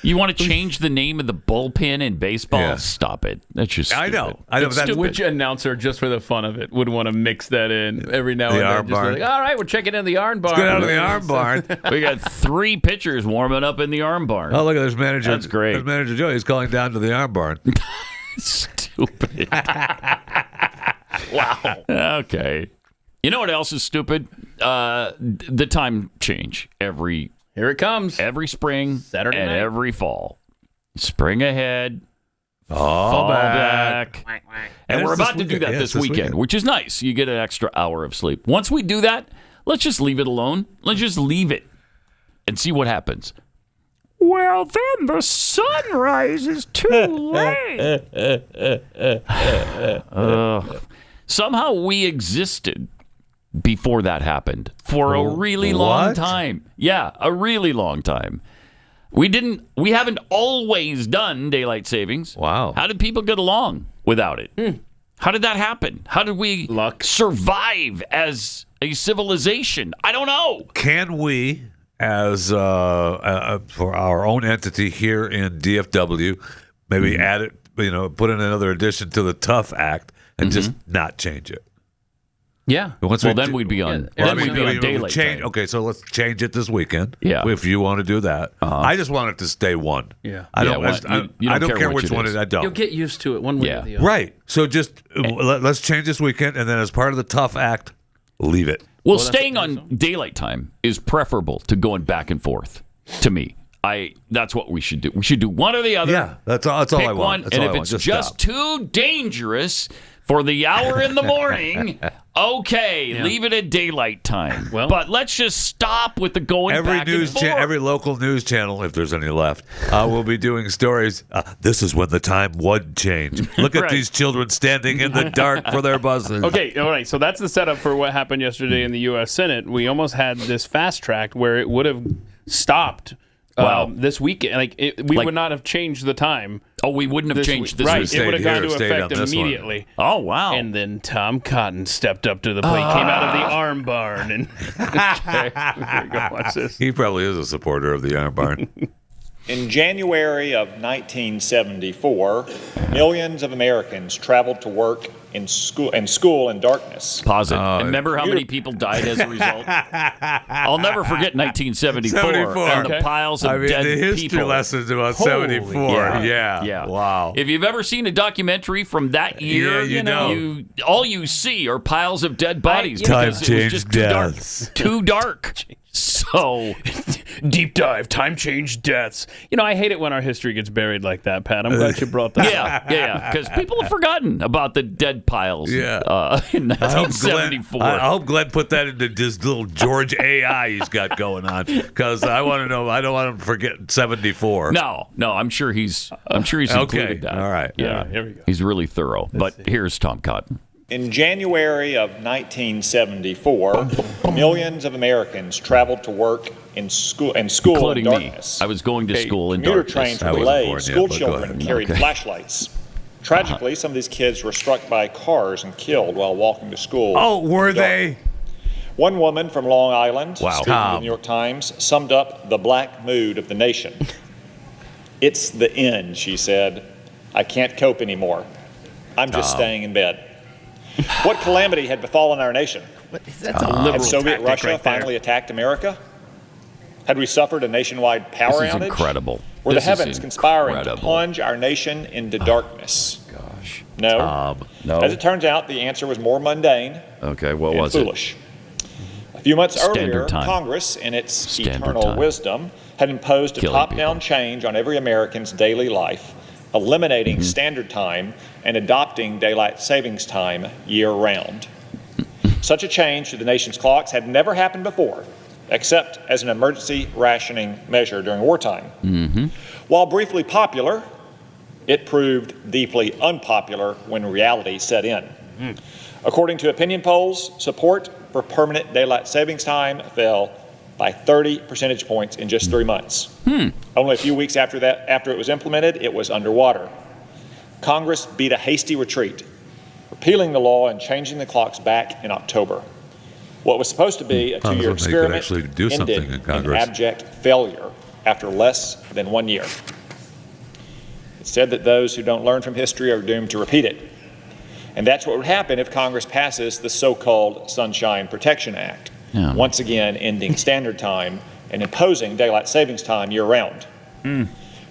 You want to change the name of the bullpen in baseball? Yeah. Stop it. That's just stupid.
I know. That's
which announcer, just for the fun of it, would want to mix that in every now and then?
Arm barn.
Like, all right, we're checking in the Arm Barn.
Let's get out of the Arm Barn.
We got 3 pitchers warming up in the Arm Barn.
Oh, look at this manager.
That's great.
There's Manager Joe. He's calling down to the Arm Barn.
Stupid. Wow. Okay. You know what else is stupid? The time change
Here it comes.
Every spring
Saturday
and
night.
every fall. Spring ahead,
fall
back. And we're about to do that this weekend, which is nice. You get an extra hour of sleep. Once we do that, let's just leave it alone. Let's just leave it and see what happens. Well, then the sunrise is too late. Somehow we existed before that happened for a really long time. Yeah, a really long time. We haven't always done daylight savings.
Wow.
How did people get along without it? How did that happen? How did we survive as a civilization? I don't know.
Can we, as for our own entity here in DFW, maybe add it, put in another addition to the Tough Act and just not change it?
Yeah.
Then we'd be on. Then we'd be on daylight time.
Okay, so let's change it this weekend.
Yeah.
If you want to do that, I just want it to stay one.
Yeah.
I don't care which one it is. I don't.
You'll get used to it one way or the other.
Right. So just let's change this weekend, and then as part of the Tough Act, leave it.
Well, staying on daylight time is preferable to going back and forth. To me, that's what we should do. We should do one or the other.
Yeah, that's all I want.
Pick one, and if it's just too dangerous for the hour in the morning, leave it at daylight time. But let's just stop with the going back and forth.
Every local news channel, if there's any left, will be doing stories. This is when the time would change. Look at these children standing in the dark for their buses.
Okay, all right. So that's the setup for what happened yesterday in the U.S. Senate. We almost had this fast track where it would have stopped. This weekend, we would not have changed the time.
Oh, we wouldn't have changed this.
Right, it would have gone to effect immediately.
Oh, wow!
And then Tom Cotton stepped up to the plate, came out of the Arm Barn, and
okay, here you go. Watch this.
He probably is a supporter of the Arm Barn.
In January of 1974, millions of Americans traveled to work in school in darkness.
Pause it. And remember how many people died as a result? I'll never forget 1974 and the piles of dead
the history
people.
lessons about 74. Yeah. Wow.
If you've ever seen a documentary from that year,
you know.
all you see are piles of dead bodies
Time
because it was just too dark.
deaths.
Too dark. So
deep dive, time change deaths. You know, I hate it when our history gets buried like that, Pat. I'm glad you brought that up.
Yeah, because people have forgotten about the dead piles in 1974.
I hope Glenn put that into this little George AI he's got going on, because I want to know. I don't want him to forget 74.
No, I'm sure he's included that.
All right.
Yeah,
here we go.
He's really thorough. But here's Tom Cotton.
In January of 1974, millions of Americans traveled to work in school
Including
in darkness.
me. I was going to school in
Commuter
darkness.
trains were delayed. School children carried flashlights. Tragically, some of these kids were struck by cars and killed while walking to school.
Oh, were they?
One woman from Long Island, speaking to the New York Times, summed up the black mood of the nation. "It's the end," she said. "I can't cope anymore. I'm just staying in bed." What calamity had befallen our nation?
That's a liberal
Had Soviet
tactic
Russia
right there.
finally attacked America? Had we suffered a nationwide power
This is
outage?
incredible.
Were the
This is
heavens conspiring to
incredible.
plunge our nation into darkness?
Gosh.
No.
No.
As it turns out, the answer was more mundane
Okay, what
and
was
foolish. A few months
Standard
earlier,
time.
Congress, in its
Standard
eternal
time.
wisdom, had imposed a
Killing
top-down change on every American's daily life, eliminating standard time and adopting daylight savings time year-round. Such a change to the nation's clocks had never happened before, except as an emergency rationing measure during wartime. While briefly popular, it proved deeply unpopular when reality set in. According to opinion polls, support for permanent daylight savings time fell by 30 percentage points in just 3 months. Only a few weeks after it was implemented, it was underwater. Congress beat a hasty retreat, repealing the law and changing the clocks back in October. What was supposed to be a 2-year
They could
experiment
actually do something
ended
in Congress.
abject failure after less than 1 year. It's said that those who don't learn from history are doomed to repeat it. And that's what would happen if Congress passes the so-called Sunshine Protection Act, once again ending standard time and imposing daylight savings time year-round.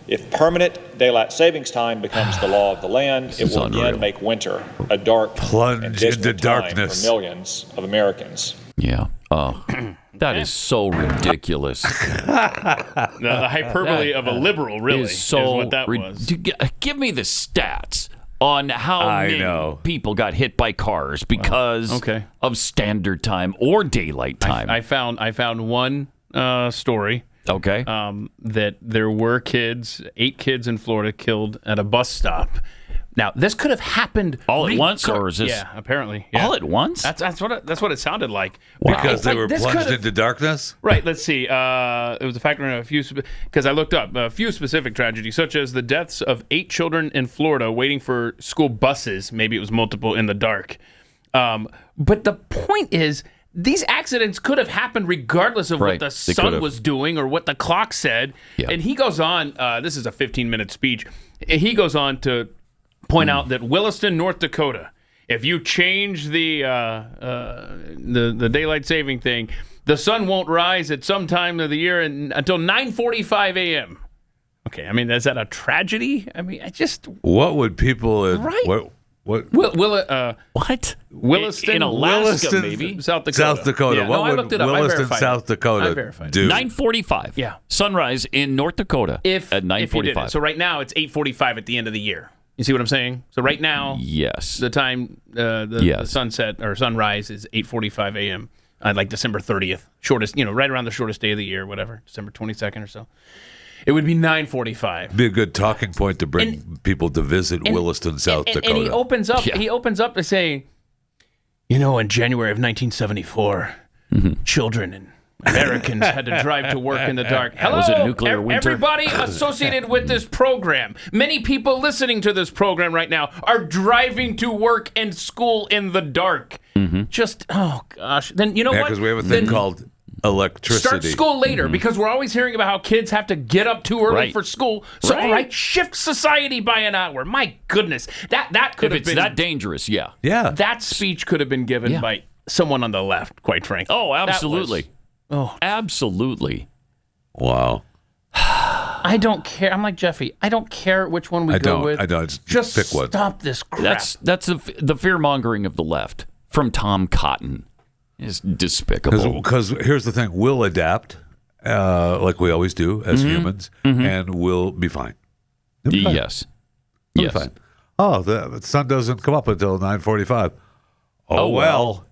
If permanent daylight savings time becomes the law of the land, it will again make winter a dark and dismal
into
time
darkness.
for millions of Americans.
Yeah. Oh, that is so ridiculous.
The hyperbole of a liberal, really, is what that was.
Give me the stats on how many people got hit by cars because of standard time or daylight time.
I found one story.
Okay.
That there were 8 kids in Florida killed at a bus stop. Now, this could have happened
all at once, or is this?
Yeah, apparently. Yeah.
All at once?
That's what it sounded like.
Because they were plunged into darkness?
Right, let's see. It was a factor in a few, because I looked up a few specific tragedies, such as the deaths of 8 children in Florida waiting for school buses. Maybe it was multiple in the dark. But the point is, these accidents could have happened regardless of what the sun was doing or what the clock said. Yeah. And he goes on, this is a 15-minute speech, he goes on to point out that Williston, North Dakota, if you change the daylight saving thing, the sun won't rise at some time of the year until 9:45 a.m. Okay, I mean, is that a tragedy? I mean,
What would people...
Right.
What?
What?
Williston,
in Alaska,
Williston,
maybe
South Dakota.
South Dakota.
Yeah,
What
I
would
looked it up.
Williston,
I
South Dakota
I verified
do?
9:45.
Yeah.
Sunrise in North Dakota at
If you did
9:45.
it. So right now it's 8:45 at the end of the year. You see what I'm saying? So right now,
yes,
the time the sunset or sunrise is 8:45 a.m. Like December 30th, shortest, right around the shortest day of the year, whatever, December 22nd or so. It would be 9:45.
Be a good talking point to bring people to visit Williston, South Dakota.
And he opens up. Yeah. He opens up to say, in January of 1974, children and Americans had to drive to work in the dark. Hello,
was it nuclear winter?
Everybody associated with this program. Many people listening to this program right now are driving to work and school in the dark. Just, oh gosh. Then you know what?
Because we have a thing called electricity.
Start school later because we're always hearing about how kids have to get up too early for school. So, all right, shift society by an hour. My goodness. That could have been...
If it's that dangerous, yeah.
Yeah.
That speech could have been given by someone on the left, quite frankly.
Oh, absolutely. Absolutely.
Wow.
I don't care. I'm like Jeffy. I don't care which one we go with.
I don't.
Just
pick one.
stop this crap.
That's the fear-mongering of the left from Tom Cotton. Is despicable.
Because here's the thing. We'll adapt like we always do as humans, and we'll be fine.
Yes.
We'll be fine. Oh, the sun doesn't come up until 9:45. Oh, well.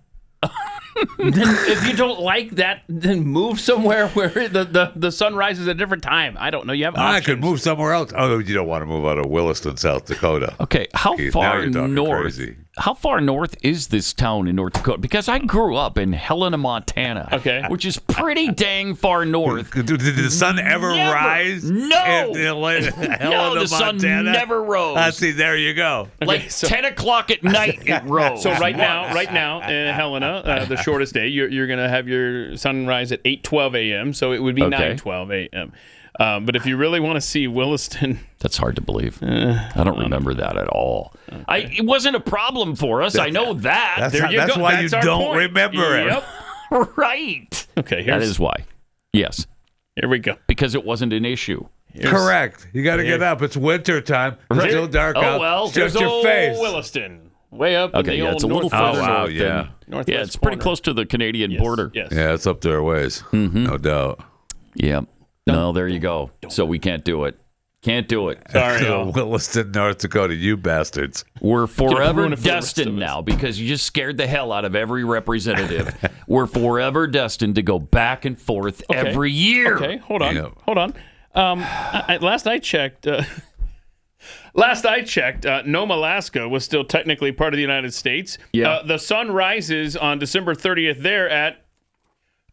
Then if you don't like that, then move somewhere where the sun rises at a different time. I don't know. You have options.
I could move somewhere else. Oh, you don't want to move out of Williston, South Dakota.
Okay, how
Keith,
far
now you're
north?
crazy.
How far north is this town in North Dakota? Because I grew up in Helena, Montana, which is pretty dang far north.
Did the sun ever rise?
No.
No,
the sun never rose.
See, there you go.
Like 10 o'clock at night, it rose.
So right now in Helena, the shortest day, you're going to have your sunrise at 8:12 a.m., so it would be 9:12 a.m. But if you really want to see Williston...
That's hard to believe. I don't remember that at all.
Okay.
It wasn't a problem for us. I know that.
That's why you don't remember it.
Right.
Okay,
that is why. Yes.
Here we go.
Because it wasn't an issue.
Correct. You got to get up. It's winter time. It's still dark out.
Oh, well.
Shut your face.
Williston. Way up in the old
it's a little
northwest.
further north.
Yeah.
Yeah, it's pretty close to the Canadian border.
Yes.
Yeah, it's up there a ways. No doubt.
Yeah. No, there you go. So we can't do it. Can't do it.
Sorry.
Williston, North Dakota, you bastards.
We're forever destined now because you just scared the hell out of every representative. We're forever destined to go back and forth every year.
Okay, hold on. Last I checked, Nome, Alaska was still technically part of the United States.
Yeah.
The sun rises on December 30th there at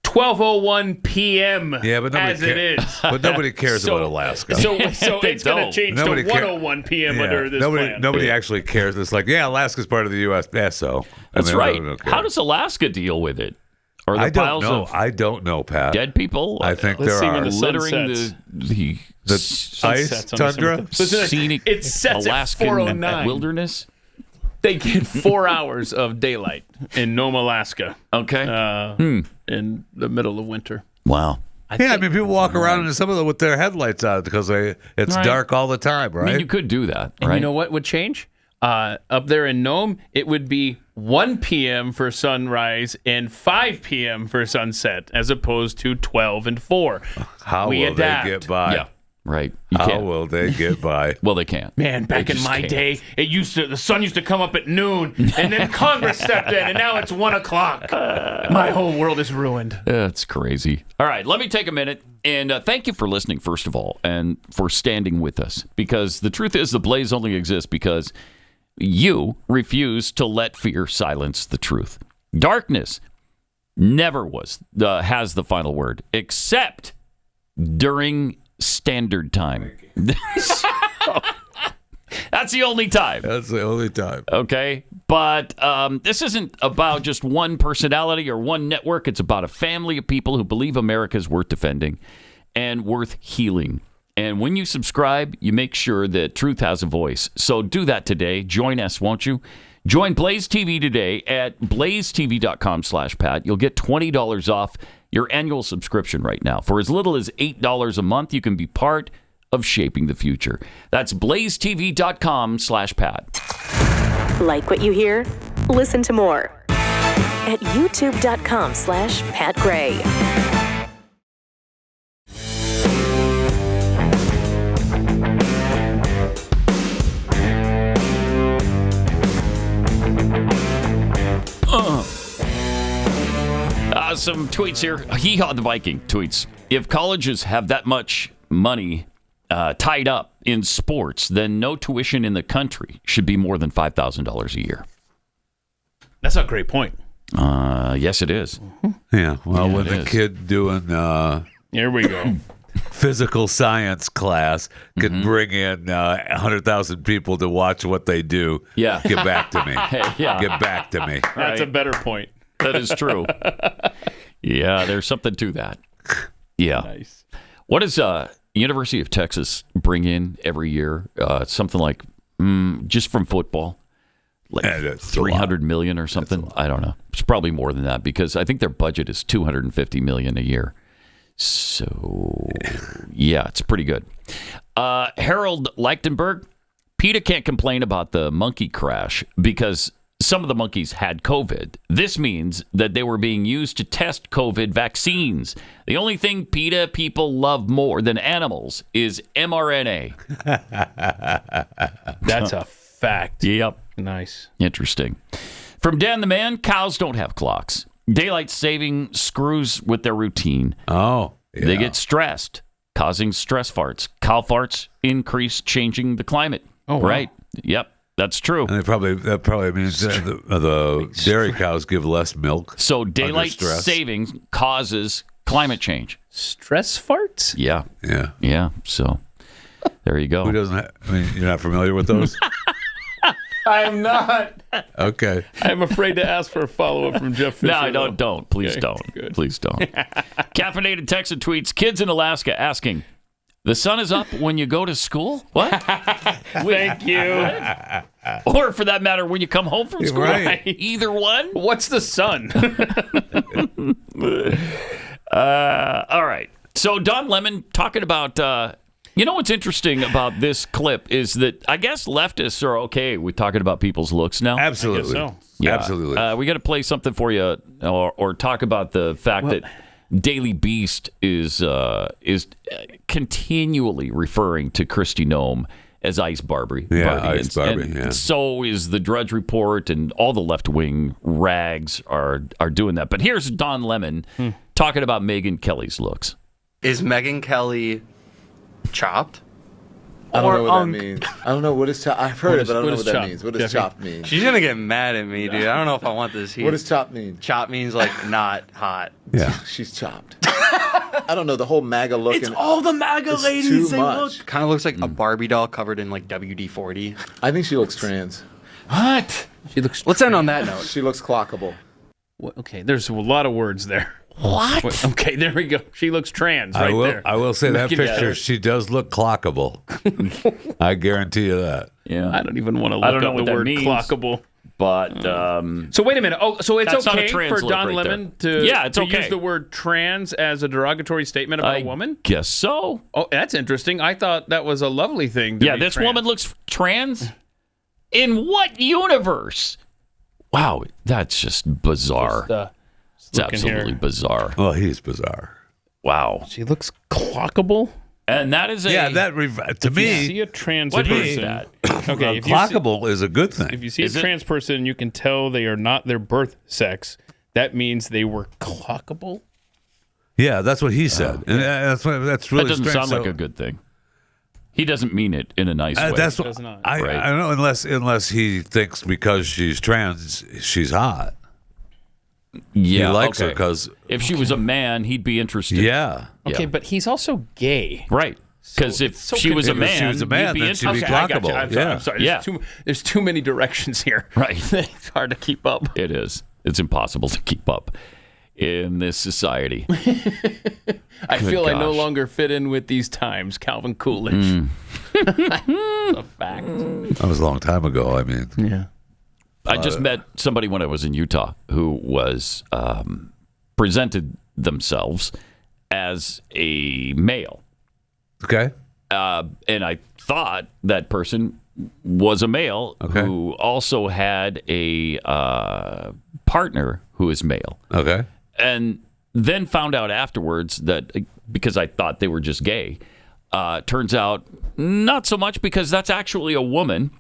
12:01 p.m.
Yeah, but
as it is.
But nobody cares about Alaska.
So it's going to change to 1:01 p.m. under this plan.
Nobody actually cares. It's like, Alaska's part of the U.S. Yeah, so
that's right. How does Alaska deal with it? Are there piles of
I don't know, Pat.
Dead people?
I think there are.
Littering the
ice tundra?
Scenic
it sets
Alaskan
at 4:09.
wilderness?
They get 4 hours of daylight in Nome, Alaska.
Okay.
In the middle of winter.
Wow.
I mean, people walk around and some of them with their headlights out because it's dark all the time, right?
I mean, you could do that,
And
right?
you know what would change? Up there in Nome, it would be 1 p.m. for sunrise and 5 p.m. for sunset, as opposed to 12 and 4.
How
we
will
adapt.
they get by?
Yeah, right.
How will they get by?
Well, they can't.
Man, back in my day, the sun used to come up at noon, and then Congress stepped in, and now it's 1 o'clock. My whole world is ruined.
That's crazy. All right, let me take a minute and thank you for listening, first of all, and for standing with us. Because the truth is, the Blaze only exists because you refuse to let fear silence the truth. Darkness never has the final word, except during standard time. That's the only time.
That's the only time.
Okay? But this isn't about just one personality or one network. It's about a family of people who believe America is worth defending and worth healing. And when you subscribe, you make sure that truth has a voice. So do that today. Join us, won't you? Join Blaze TV today at blazetv.com/Pat. You'll get $20 off your annual subscription right now. For as little as $8 a month, you can be part of shaping the future. That's blazetv.com/Pat.
Like what you hear? Listen to more at youtube.com/Pat Gray.
Some tweets here. Hee-haw the Viking tweets. If colleges have that much money tied up in sports, then no tuition in the country should be more than $5,000 a year.
That's a great point.
Yes, it is.
Yeah. Well, with a kid doing
here we go.
Physical science class could bring in 100,000 people to watch what they do.
Yeah.
Get back to me.
Yeah.
Get back to me.
That's a better point.
That is true. Yeah, there's something to that. Yeah.
Nice.
What does University of Texas bring in every year? Something like just from football, like $300 million or something. I don't know. It's probably more than that because I think their budget is $250 million a year. So yeah, it's pretty good. Harold Lichtenberg, PETA can't complain about the monkey crash because some of the monkeys had COVID. This means that they were being used to test COVID vaccines. The only thing PETA people love more than animals is mRNA.
That's a fact.
Yep.
Nice.
Interesting. From Dan the Man, cows don't have clocks. Daylight saving screws with their routine.
Oh, yeah.
They get stressed, causing stress farts. Cow farts increase changing the climate.
Oh, wow.
Right. Yep. That's true.
And that probably means the dairy cows give less milk.
So daylight savings causes climate change.
Stress farts?
Yeah.
Yeah.
Yeah. So there you go.
Who doesn't you're not familiar with those?
I am not.
Okay.
I'm afraid to ask for a follow-up from Jeff Fisher.
No, don't. Please don't.
Good.
Please don't. Caffeinated Texan tweets, kids in Alaska asking, the sun is up when you go to school? What?
Thank you.
Or for that matter, when you come home from school?
Right.
Either one?
What's the sun?
All right. So Don Lemon talking about, what's interesting about this clip is that I guess leftists are okay with talking about people's looks now.
Absolutely.
I guess so.
Yeah.
Absolutely.
We got to play something for you or talk about the fact that Daily Beast is continually referring to Kristi Noem as Ice Barbie.
Ice Barbie.
And so is the Drudge Report, and all the left-wing rags are doing that. But here's Don Lemon talking about Megyn Kelly's looks.
Is Megyn Kelly chopped?
I don't know what that means. I don't know what is chopped. I've heard it, but I don't know what that means. What does chopped mean?
She's gonna get mad at me, dude. I don't know if I want this heat.
What does chopped mean?
Chopped means like not hot.
Yeah.
She's chopped. I don't know, the whole MAGA look.
It's all the MAGA ladies.
Too much.
Kind of looks like a Barbie doll covered in like WD-40.
I think she looks trans.
What? She looks.
Let's end on that note.
She looks clockable.
Okay, there's a lot of words there.
What?
Okay, there we go. She looks trans right there.
I will say that
Look at
picture,
that.
she does look clockable. I guarantee you that.
Yeah.
I don't even want to look up the word clockable.
But
so wait a minute. Oh, so it's
that's not a
okay
trans
for
look
Don
right
Lemon
there.
to
okay.
use the word trans as a derogatory statement about a woman?
Guess so.
Oh, that's interesting. I thought that was a lovely thing. To
Yeah,
be
this
trans.
woman looks trans? In what universe? Wow, that's just bizarre. It's absolutely bizarre.
Well, he's bizarre.
Wow.
She looks clockable.
And that is
to
if
me.
you see a trans
what
person,
is that?
Okay, if
clockable is a good thing.
If you see a trans person, you can tell they are not their birth sex. That means they were clockable.
Yeah, that's what he said, and that's really
that doesn't
strange.
sound like a good thing. He doesn't mean it in a nice way.
That's what I don't know, unless he thinks because she's trans, she's hot.
Yeah,
he likes her
okay.
because
if she was a man, he'd be interested.
Yeah.
Okay, but he's also gay.
Right. Because if she was a man,
he'd be
then
interested.
she'd be
clockable.
I'm sorry. There's too many directions here.
Right.
It's hard to keep up.
It is. It's impossible to keep up in this society.
I feel I no longer fit in with these times, Calvin Coolidge. That's a fact.
That was a long time ago. I mean,
yeah.
I just met somebody when I was in Utah who was presented themselves as a male.
Okay.
And I thought that person was a male who also had a partner who is male.
Okay.
And then found out afterwards that because I thought they were just gay, turns out not so much, because that's actually a woman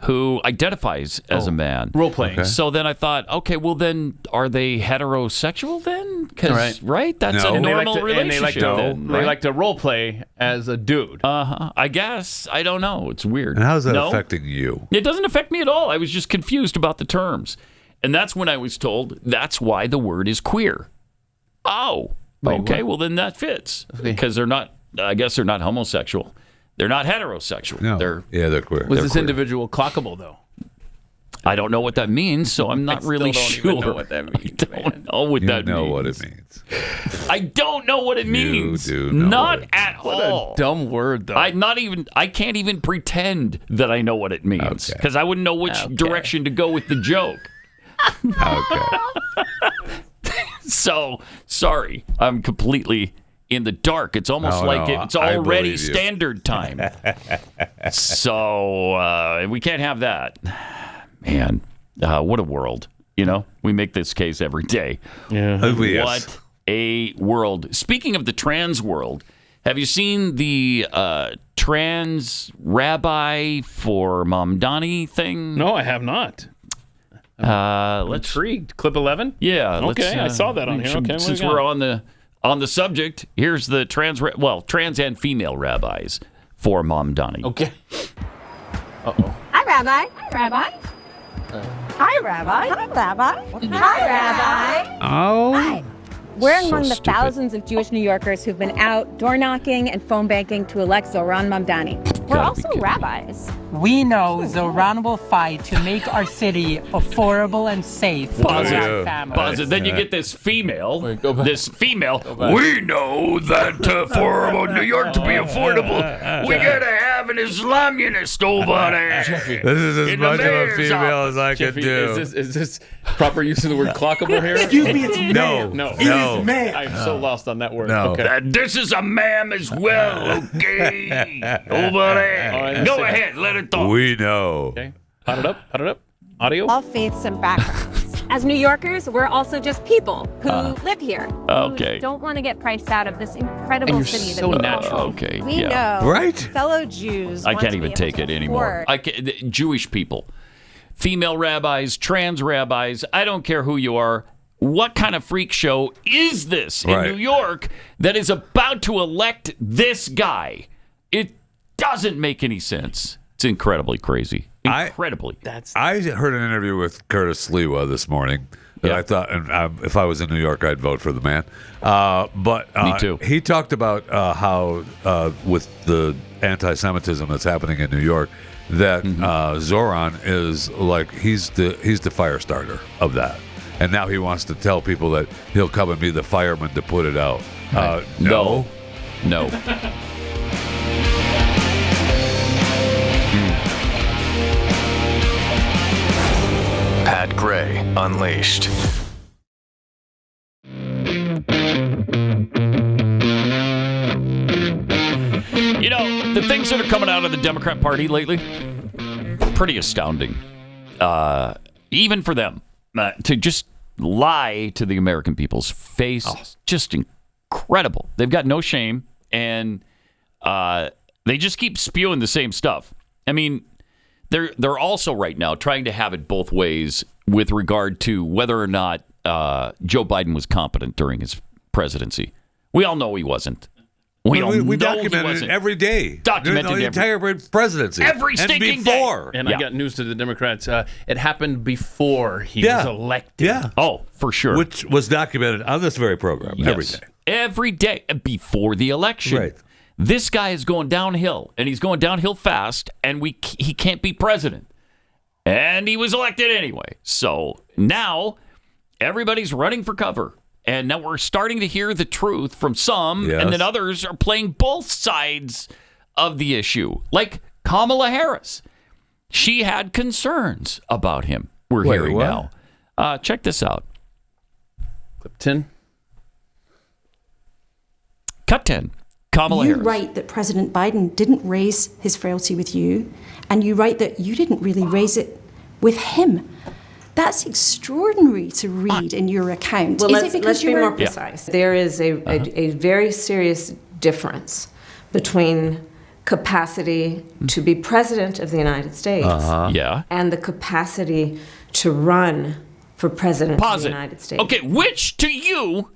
who identifies as a man.
Role playing.
Okay.
So then I thought, okay, well then, are they heterosexual then? Because right, that's a normal relationship.
They like to role play as a dude.
I guess. I don't know. It's weird.
And how's that affecting you?
It doesn't affect me at all. I was just confused about the terms. And that's when I was told that's why the word is queer. Oh, okay. Well, then that fits. Because they're not, I guess they're not homosexual. They're not heterosexual.
No.
They're
queer.
Was this individual clockable, though?
I don't know what that means, so I'm not really sure.
Even know what that means.
I don't know what that means.
You know what it means.
I don't know what it means.
You do know
not
what it
at
What
all.
a dumb word, though.
I can't even pretend that I know what it means because I wouldn't know which direction to go with the joke.
Okay.
So sorry, I'm completely in the dark. It's almost it's already standard time. So we can't have that. Man, what a world. We make this case every day.
Yeah.
What a world. Speaking of the trans world, have you seen the trans rabbi for Mamdani thing?
No, I have not. Intrigued. Clip 11?
Yeah.
Okay, I saw that on here. Okay,
since we're on the subject, here's the trans and female rabbis for Mamdani.
Okay. Uh-oh.
Hi, Rabbi. Hi, Rabbi. Hi, Rabbi. Hi, Rabbi. Hi, Rabbi.
Oh.
Hi. We're
So
among the
stupid.
thousands of Jewish New Yorkers who've been out door knocking and phone banking to elect Zohran Mamdani. We're also rabbis.
We know Zohran will fight to make our city affordable and safe for
Pause
our
it.
families.
Pause it. Then you get this female.
back.
We know that for New York to be affordable, we gotta have an Islamist over there.
This is as much of a female as I could
Jeffy,
do.
is this proper use of the word clockable here?
Excuse me, it's
No.
No.
It is man.
I'm so lost on that word.
No.
Okay.
This is a ma'am as well, okay? Over there. Go ahead, let it talk.
We know.
Okay. Hot it up. Audio.
All faiths and backgrounds. As New Yorkers, we're also just people who live here.
Okay.
Who don't want to get priced out of this incredible
And you're
city
so
that we
natural.
call home.
Okay.
We
Yeah.
know
Right?
fellow Jews
I
want
can't
to be
even
able
take
to
it anymore.
afford-
Jewish people, female rabbis, trans rabbis, I don't care who you are. What kind of freak show is this in
Right.
New York that is about to elect this guy? It doesn't make any sense. It's incredibly crazy. Incredibly.
I heard an interview with Curtis Sliwa this morning that I thought, and if I was in New York, I'd vote for the man. But
Me too.
He talked about how with the anti-Semitism that's happening in New York, that Zohran is like he's the fire starter of that, and now he wants to tell people that he'll come and be the fireman to put it out. No.
Pat Gray Unleashed.
The things that are coming out of the Democrat Party lately, pretty astounding. Even for them, to just lie to the American people's face, just incredible. They've got no shame, and they just keep spewing the same stuff. I mean, they're also right now trying to have it both ways with regard to whether or not Joe Biden was competent during his presidency. We all know he wasn't. We
documented it every day.
Documented
the entire presidency.
Every stinking day.
And I got news to the Democrats. It happened before he was elected.
Yeah.
Oh, for sure.
Which was documented on this very program every day.
Every day before the election.
Right.
This guy is going downhill, and he's going downhill fast, and he can't be president. And he was elected anyway. So now everybody's running for cover. And now we're starting to hear the truth from some, and then others are playing both sides of the issue. Like Kamala Harris. She had concerns about him. We're hearing now. Check this out.
Clip 10.
Cut 10. Kamala
You
Harris.
write that President Biden didn't raise his frailty with you, and you write that you didn't really raise it with him. That's extraordinary to read in your account.
Well,
Is
let's
it because
be
you
more
were...
precise. There is a very serious difference between capacity to be president of the United States and the capacity to run for president of the United States.
Okay, which to you,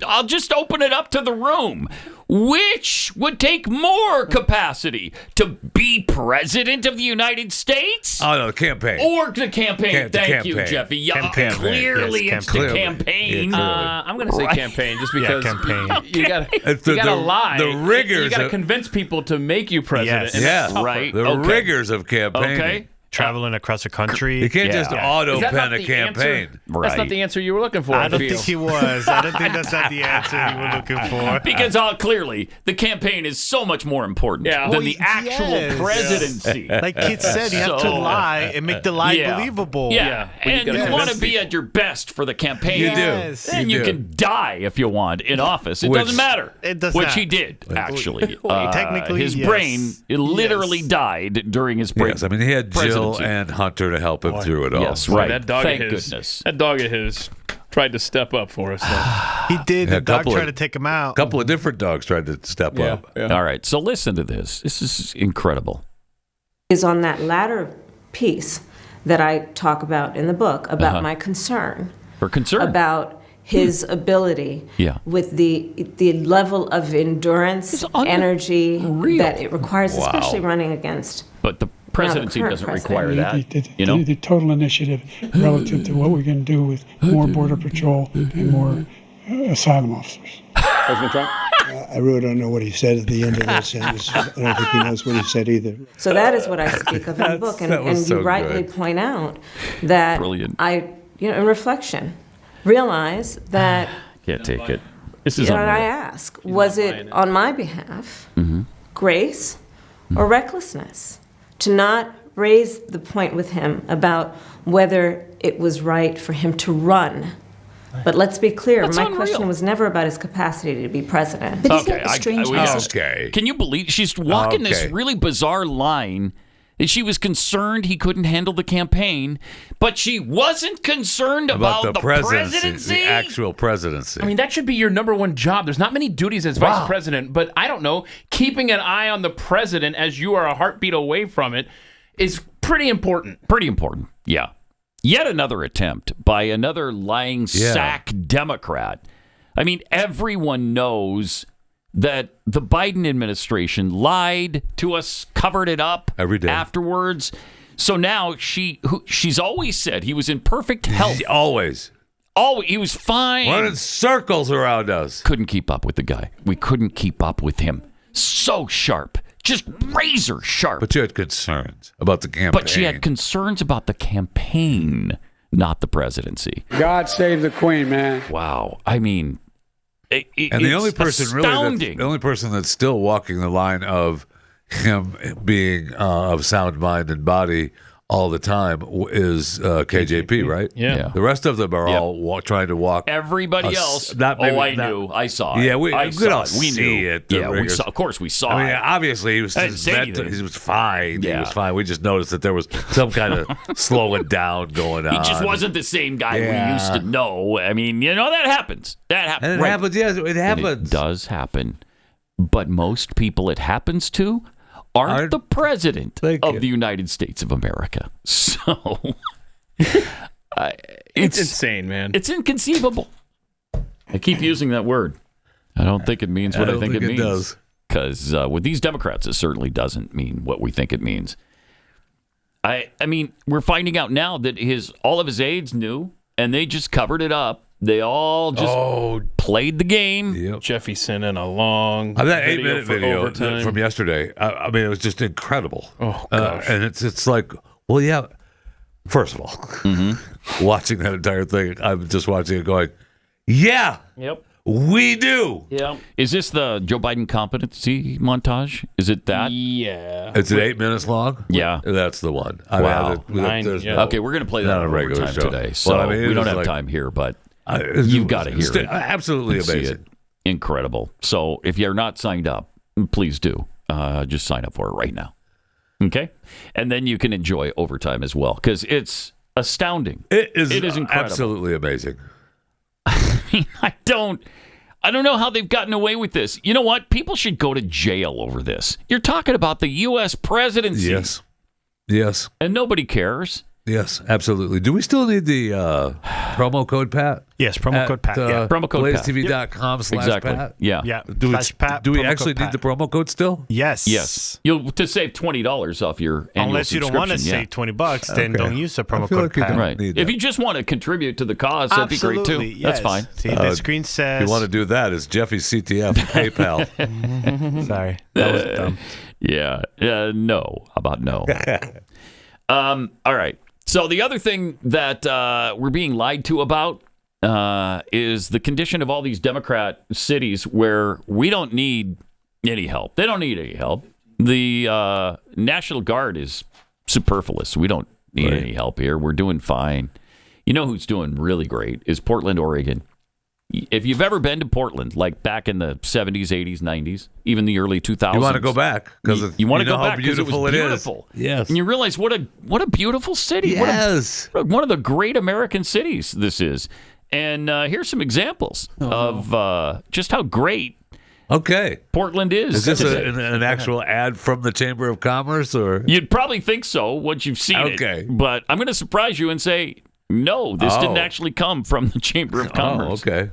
I'll just open it up to the room. Which would take more capacity to be president of the United States?
Oh, no, the campaign.
Or the campaign. Thank you,
campaign.
Jeffy. Yeah,
Campaign.
clearly
Yes,
it's the campaign.
I'm going to say campaign just because you got
It's
to lie.
The rigors.
You got to convince people to make you president.
Yes,
and that's tougher.
right.
The rigors of campaigning.
Okay.
traveling across the country.
You can't just auto pen a campaign.
That's not the answer you were looking for.
I don't think he was. I don't think that's not the answer you were looking for.
Because clearly, the campaign is so much more important than the actual presidency.
Like Kit said, you have to lie and make the lie believable.
Yeah. And you want to be at your best for the campaign.
You do.
Then you can die if you want in office. It doesn't matter.
It does
Which
not.
he did, actually.
Technically,
his brain literally died during his break.
Yes, I mean, he had Jill and Hunter to help him through it all.
Yes, right.
That dog
Thank
of his,
goodness.
That dog of his tried to step up for us.
He did.
Yeah,
The dog tried to take him out.
A couple of different dogs tried to step up.
Yeah. All right, so listen to this. This is incredible.
Is on that latter piece that I talk about in the book about my concern.
Her concern
about his ability with the level of endurance, energy that it requires, especially running against.
But the presidency doesn't require that.
The total initiative relative to what we're going to do with more border patrol and more asylum officers.
President Trump?
I really don't know what he said at the end of that sentence. I don't think he knows what he said either.
So that is what I speak of in the book, and you rightly point out that I, in reflection, realize that
can't take it. This is
and I ask, was it on my behalf grace or recklessness to not raise the point with him about whether it was right for him to run? But let's be clear, my question was never about his capacity to be president.
But isn't it strange?
Can you believe she's walking this really bizarre line? She was concerned he couldn't handle the campaign, but she wasn't concerned about the presidency.
The actual presidency.
I mean, that should be your number one job. There's not many duties as vice president, but I don't know, keeping an eye on the president as you are a heartbeat away from it is pretty important.
Pretty important, yeah. Yet another attempt by another lying sack Democrat. I mean, everyone knows that the Biden administration lied to us, covered it up
every day
afterwards. So now she's always said he was in perfect health.
Always.
He was fine.
Running circles around us.
Couldn't keep up with the guy. We couldn't keep up with him. So sharp. Just razor sharp.
But you had concerns about the campaign.
But she had concerns about the campaign, not the presidency.
God save the Queen, man.
Wow. I mean...
and the only person
astounding.
the only person that's still walking the line of him being of sound mind and body all the time is KJP, right?
Yeah.
The rest of them are all trying to walk.
Everybody else. Knew. I saw it.
Yeah, we
saw it. We
knew
it. Yeah, we saw. Of course, we saw it.
I mean, obviously he was fine.
Yeah.
He was fine. We just noticed that there was some kind of slowing down going on.
He just wasn't the same guy we used to know. I mean, that happens. That happens.
And it happens. Yes, it happens.
And it does happen. But most people it happens to aren't the president of the United States of America. So
it's insane, man.
It's inconceivable. I keep using that word. I don't think it means what I think it means.
Does.
Because with these Democrats, it certainly doesn't mean what we think it means. I mean, we're finding out now that all of his aides knew, and they just covered it up. They all just played the game.
Yep.
Jeffy sent in a long
that 8-minute video from yesterday. I mean, it was just incredible.
Oh, gosh.
And it's like, well, yeah. First of all, watching that entire thing, I'm just watching it going, yeah.
Yep.
We do.
Yeah. Is this the Joe Biden competency montage? Is it that?
Yeah.
It's an 8 minutes long?
Yeah.
That's the one.
Wow.
Okay,
we're going to play that
on a regular
overtime
show
today. So we don't have time here, but you've got to hear it.
Absolutely amazing.
Incredible. So if you're not signed up, please do. Just sign up for it right now. Okay? And then you can enjoy overtime as well, because it's astounding.
It is
incredible.
Absolutely amazing.
I don't know how they've gotten away with this. You know what? People should go to jail over this. You're talking about the U.S. presidency.
Yes.
And nobody cares.
Yes, absolutely. Do we still need the promo code, Pat?
Yes, promo code Pat.
Promo code Pat.
BlazeTV.com/Pat.
Yeah.
Do we actually need the promo code still?
Yes.
You'll to save $20 off your annual
Unless you don't want to save $20, then don't use the promo code Pat.
Right. If you just want to contribute to the cause, that'd be great too.
Yes.
That's fine.
See, the screen says.
If you want to do that, it's Jeffy's CTF PayPal.
Sorry, that was dumb.
Yeah. No. How about no? All right. So the other thing that we're being lied to about is the condition of all these Democrat cities where we don't need any help. They don't need any help. The National Guard is superfluous. We don't need any help here. We're doing fine. You know who's doing really great is Portland, Oregon. If you've ever been to Portland, like back in the 70s, 80s, 90s, even the early 2000s.
You want to go back because
you want to go
how
back because it was beautiful.
Yes.
And you realize what a beautiful city.
Yes.
One of the great American cities this is. And here's some examples of just how great Portland is.
Is this an actual ad from the Chamber of Commerce? Or
You'd probably think so once you've seen it. But I'm going to surprise you and say, no, this didn't actually come from the Chamber of Commerce.
Oh, okay.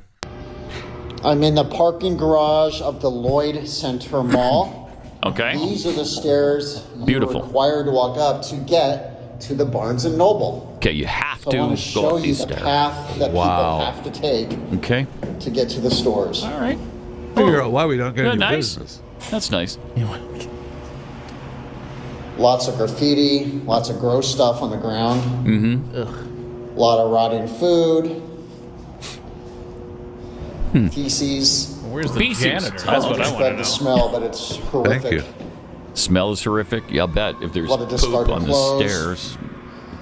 I'm in the parking garage of the Lloyd Center Mall.
Okay.
These are the stairs you're required to walk up to get to the Barnes & Noble.
Okay, you have
So I
to
want to
go
show
up
you
these
the
stairs.
path that people have to take to get to the stores.
All right.
Figure out why we don't get any
nice.
business.
That's nice.
Lots of graffiti, lots of gross stuff on the ground.
Mm-hmm.
A lot of rotting food. Feces.
Where's the
Feces.
janitor? That's what I want to know.
The smell, but it's horrific.
Thank you.
Smell is horrific. Yeah, I'll bet if there's
A lot of
poop
discarded
on the
clothes.
stairs,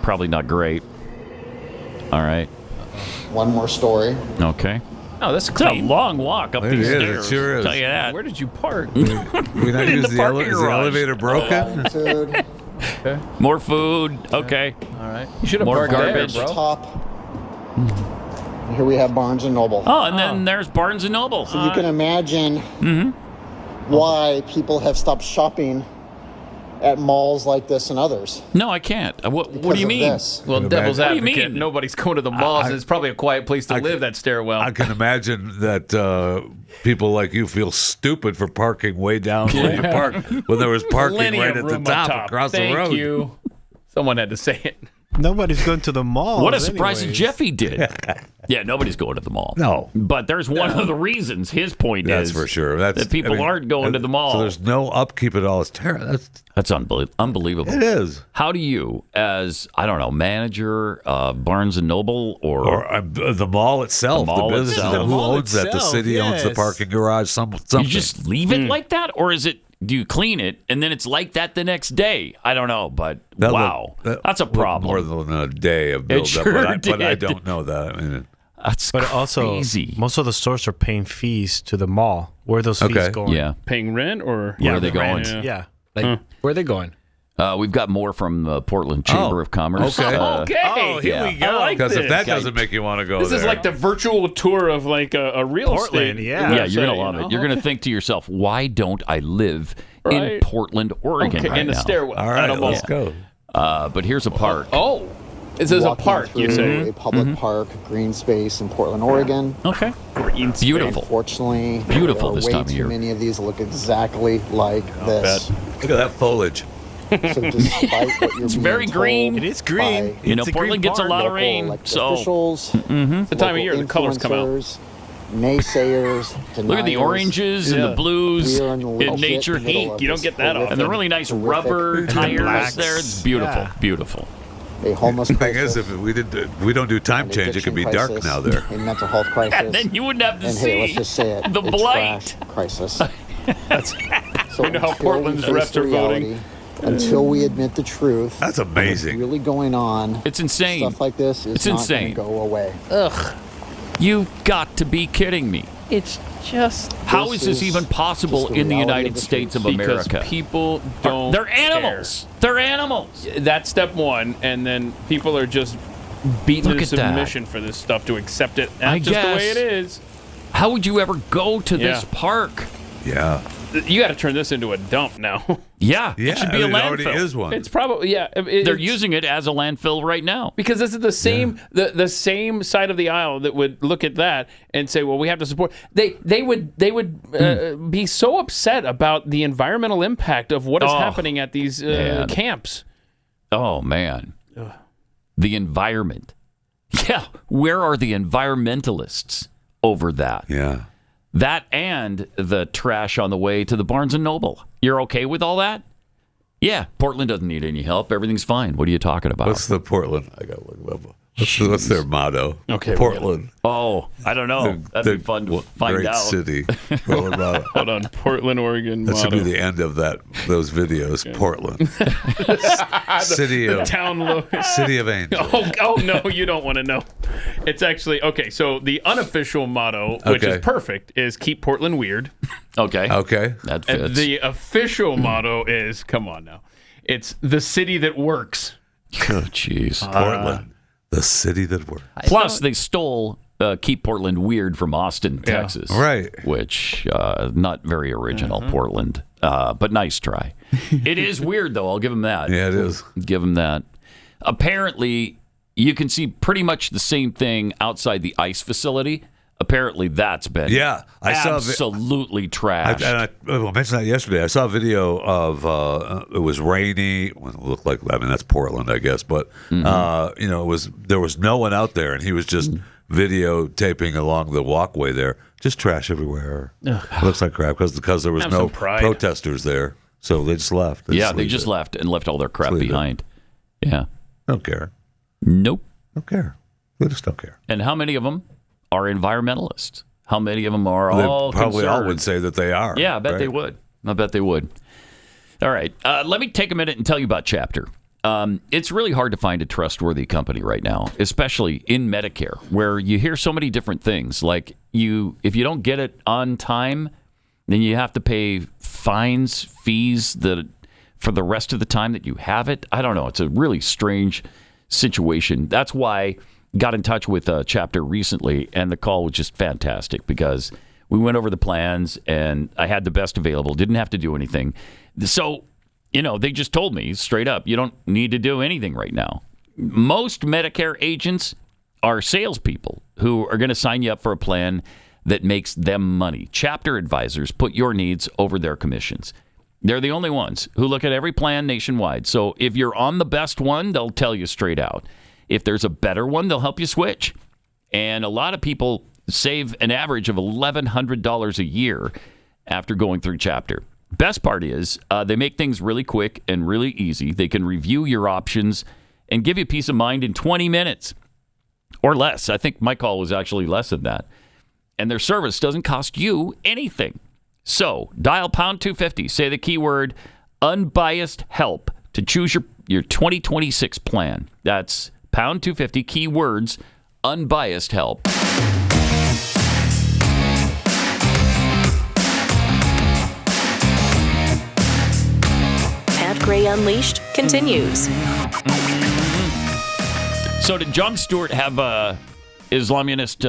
probably not great. All right.
One more story.
Okay.
Oh, that's
It's a
clean.
long walk up
It
these
is, it
stairs.
sure is.
I'll tell you that.
Where did you park?
We not
In
use
the
the,
parking
is the
garage.
elevator broken?
Food.
Okay.
More food. Okay.
All right. You should have
More
parked
garbage.
there, bro.
Top. Here we have Barnes & Noble.
Oh, and then there's Barnes & Noble.
So you can imagine why people have stopped shopping at malls like this and others.
No, I can't. What do you
Because of
mean?
this.
Well, devil's
What do you
advocate.
mean?
Nobody's going to the malls. It's probably a quiet place to live, that stairwell.
I can imagine that people like you feel stupid for parking way down where you park when there was parking
Plenty
right
of
at the
room up
top across
Thank
the road.
you. Someone had to say it.
Nobody's going to the mall.
What a surprise that Jeffy did. Yeah, nobody's going to the mall.
No.
But there's one of the reasons. His point
That's
is
for sure. That
people aren't going to the mall.
So there's no upkeep at all. It's terrible.
That's unbelievable.
It is.
How do you, as, I don't know, manager of Barnes & Noble or
the mall itself, the business, who owns that? The city owns the parking garage, something.
You just leave it like that? Or is it, do you clean it and then it's like that the next day? I don't know, but that's a problem.
More than a day of
It
build-up,
sure
but I
did.
don't know that. I mean,
That's
But also,
crazy.
most of the stores are paying fees to the mall. Where are those fees going?
Yeah.
Paying rent or
Where are they going?
Yeah. Like, where are they going?
We've got more from the Portland Chamber of Commerce.
Okay.
Okay.
Here
we go. I like
because if
this.
that doesn't make you want to go
This
there.
is like the virtual tour of like a real
Portland,
estate.
Yeah, you're going to love
you know?
it. You're going to think to yourself, why don't I live in
Right.
Portland, Oregon
Okay,
right
in the
now?
stairwell.
All right,
at a mall.
let's go.
But here's a park.
Oh, this is a
Walking
park, you
through
say?
a public park, green space in Portland, Oregon.
Okay. Beautiful.
Unfortunately,
Beautiful
there are
this
way
time of
too
year.
many of these look exactly like this.
Look at that foliage.
So despite what you're
It's
being
very
told
green.
It is green.
by
You know,
It's a
Portland
green
gets a
park.
lot of
local
rain,
elected
so
officials,
It's the time of year the colors come out.
influencers, naysayers,
look at the
deniers.
oranges and the blues
We are in the
and
legit
nature
middle
heat.
of
You don't
this
get that
horrific,
And the really nice
horrific
rubber tires
blacks.
there. It's beautiful.
Yeah.
Beautiful.
A homeless
The thing is,
crisis,
if we don't do time
an
change, it could be
addiction
dark
crisis,
now there.
A mental health crisis.
And then you wouldn't have to
and
see
hey, let's just say it,
the
a
blight.
trash crisis. So
You know how
until
Portland's
we face
reps are
the
voting?
reality, Until we admit the truth.
That's amazing.
What's really going on.
It's insane.
Stuff like this is
It's
not
insane.
going to go away.
Ugh.
You've got to be kidding me.
It's just.
How is this even possible
just the
in the
reality
United
of the
States of
truth.
Because
America?
people don't.
They're animals. They're animals.
care. That's step one, and then people are just beaten
Look
into
at that.
submission for this stuff to accept it. That's
I
just the way
guess.
it is.
How would you ever go to this
Yeah.
park?
Yeah.
You got to turn this into a dump now.
Yeah,
Yeah,
it should be a
it already
landfill.
is one.
It's probably
They're
it's-
using it as a landfill right now.
because this is the same the same side of the aisle that would look at that and say, well, we have to support. They would be so upset about the environmental impact of what is
Oh,
happening at these
man.
camps.
Oh man, the environment. Yeah, where are the environmentalists over that?
Yeah.
That and the trash on the way to the Barnes & Noble. You're okay with all that? Yeah, Portland doesn't need any help. Everything's fine. What are you talking about?
What's the Portland? I got to look it up. What's their motto?
Okay,
Portland.
Oh, I don't know. That'd be fun to find
great
out.
City. Portland motto.
Hold on, Portland, Oregon.
That should
motto.
be the end of those videos.
Okay.
Portland, city of angels.
Oh no, you don't want to know. It's actually okay. So the unofficial motto, which is perfect, is "Keep Portland weird."
Okay,
that
fits.
The official motto is, come on now, it's the city that works.
Oh, jeez,
Portland. The city that works.
Plus, they stole Keep Portland Weird from Austin, Texas.
Right.
Which, not very original, Portland. But nice try. It is weird, though. I'll give them that.
Yeah, it is.
Give them that. Apparently, you can see pretty much the same thing outside the ICE facility. Apparently, that's been absolutely trashed.
I mentioned that yesterday. I saw a video of it was rainy. Well, it looked like, I mean, that's Portland, I guess. But there was no one out there, and he was just videotaping along the walkway there. Just trash everywhere. Looks like crap because there was no protesters there, so they just left.
They just left and left all their crap behind. Yeah,
don't care.
Nope,
don't care. They just don't care.
And how many of them are environmentalists? How many of them are
all probably all would say that they are.
Yeah, I bet they would. I bet they would. All right. Let me take a minute and tell you about Chapter. It's really hard to find a trustworthy company right now, especially in Medicare, where you hear so many different things. Like if you don't get it on time, then you have to pay fees for the rest of the time that you have it. I don't know. It's a really strange situation. That's why got in touch with Chapter recently, and the call was just fantastic because we went over the plans, and I had the best available, didn't have to do anything. So, they just told me straight up, you don't need to do anything right now. Most Medicare agents are salespeople who are going to sign you up for a plan that makes them money. Chapter advisors put your needs over their commissions. They're the only ones who look at every plan nationwide. So if you're on the best one, they'll tell you straight out. If there's a better one, they'll help you switch. And a lot of people save an average of $1,100 a year after going through Chapter. Best part is they make things really quick and really easy. They can review your options and give you peace of mind in 20 minutes or less. I think my call was actually less than that. And their service doesn't cost you anything. So dial pound 250, say the keyword unbiased help to choose your 2026 plan. That's pound 250, keywords, unbiased help.
Pat Gray Unleashed continues.
So did Jon Stewart have Islamist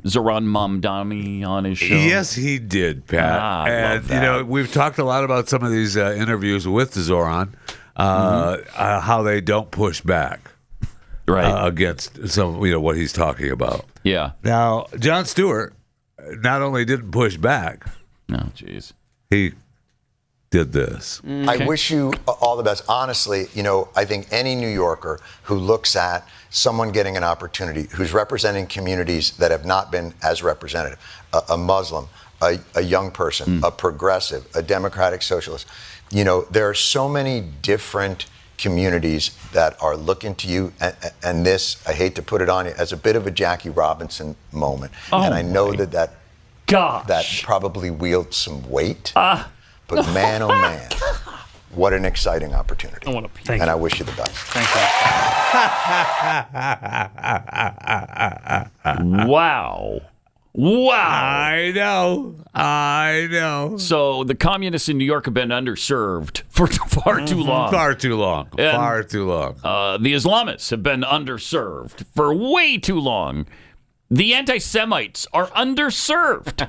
Zohran Mamdani on his show?
Yes, he did, Pat. And we've talked a lot about some of these interviews with Zohran, how they don't push back.
Right.
Against some, what he's talking about.
Yeah.
Now, Jon Stewart not only didn't push back.
No, jeez.
He did this.
I wish you all the best. Honestly, I think any New Yorker who looks at someone getting an opportunity, who's representing communities that have not been as representative, a Muslim, a young person, a progressive, a democratic socialist, there are so many different communities that are looking to you, and this, I hate to put it on you, as a bit of a Jackie Robinson moment. And I know that probably wields some weight, but man, oh man, what an exciting opportunity. I wish you the best.
Thank
you. Wow.
I know.
So the communists in New York have been underserved for far too long.
Far too long.
The Islamists have been underserved for way too long. The anti-Semites are underserved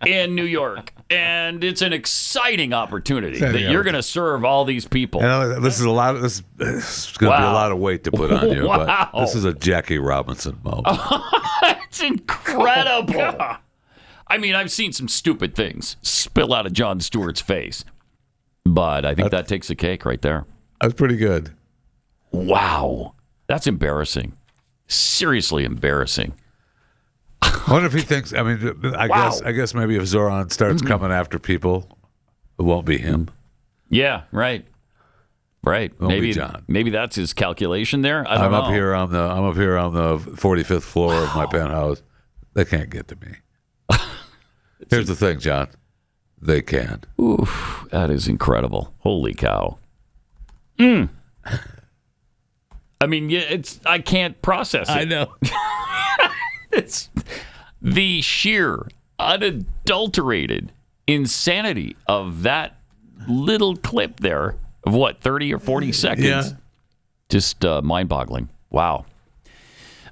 in New York. And it's an exciting opportunity that you're going to serve all these people.
This is going to be a lot of weight to put on you.
Wow.
But this is a Jackie Robinson moment.
It's incredible. I mean, I've seen some stupid things spill out of Jon Stewart's face. But I think that takes the cake right there.
That's pretty good.
Wow. That's embarrassing. Seriously embarrassing.
I wonder if he thinks, I guess maybe if Zohran starts coming after people, it won't be him.
Yeah, right. Right.
Maybe John.
Maybe that's his calculation there. I'm
up here on the 45th floor of my penthouse. They can't get to me. Here's the thing, John. They can.
Oof, that is incredible. Holy cow. I mean, I can't process it.
I know.
It's the sheer, unadulterated insanity of that little clip there of 30 or 40 seconds.
Yeah.
Just mind-boggling. Wow.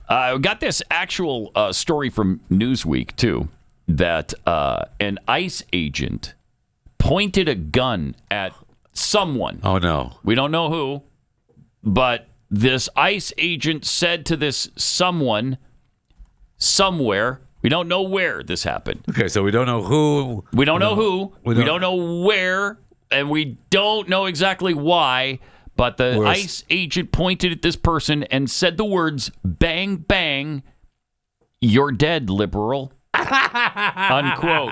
I got this actual story from Newsweek, too, that an ICE agent pointed a gun at someone.
Oh, no.
We don't know who, but this ICE agent said to this someone somewhere, we don't know where this happened.
Okay, so we don't know who.
We don't know who. We don't know where, and we don't know exactly why, but the ICE agent pointed at this person and said the words, "Bang, bang, you're dead, liberal." Unquote.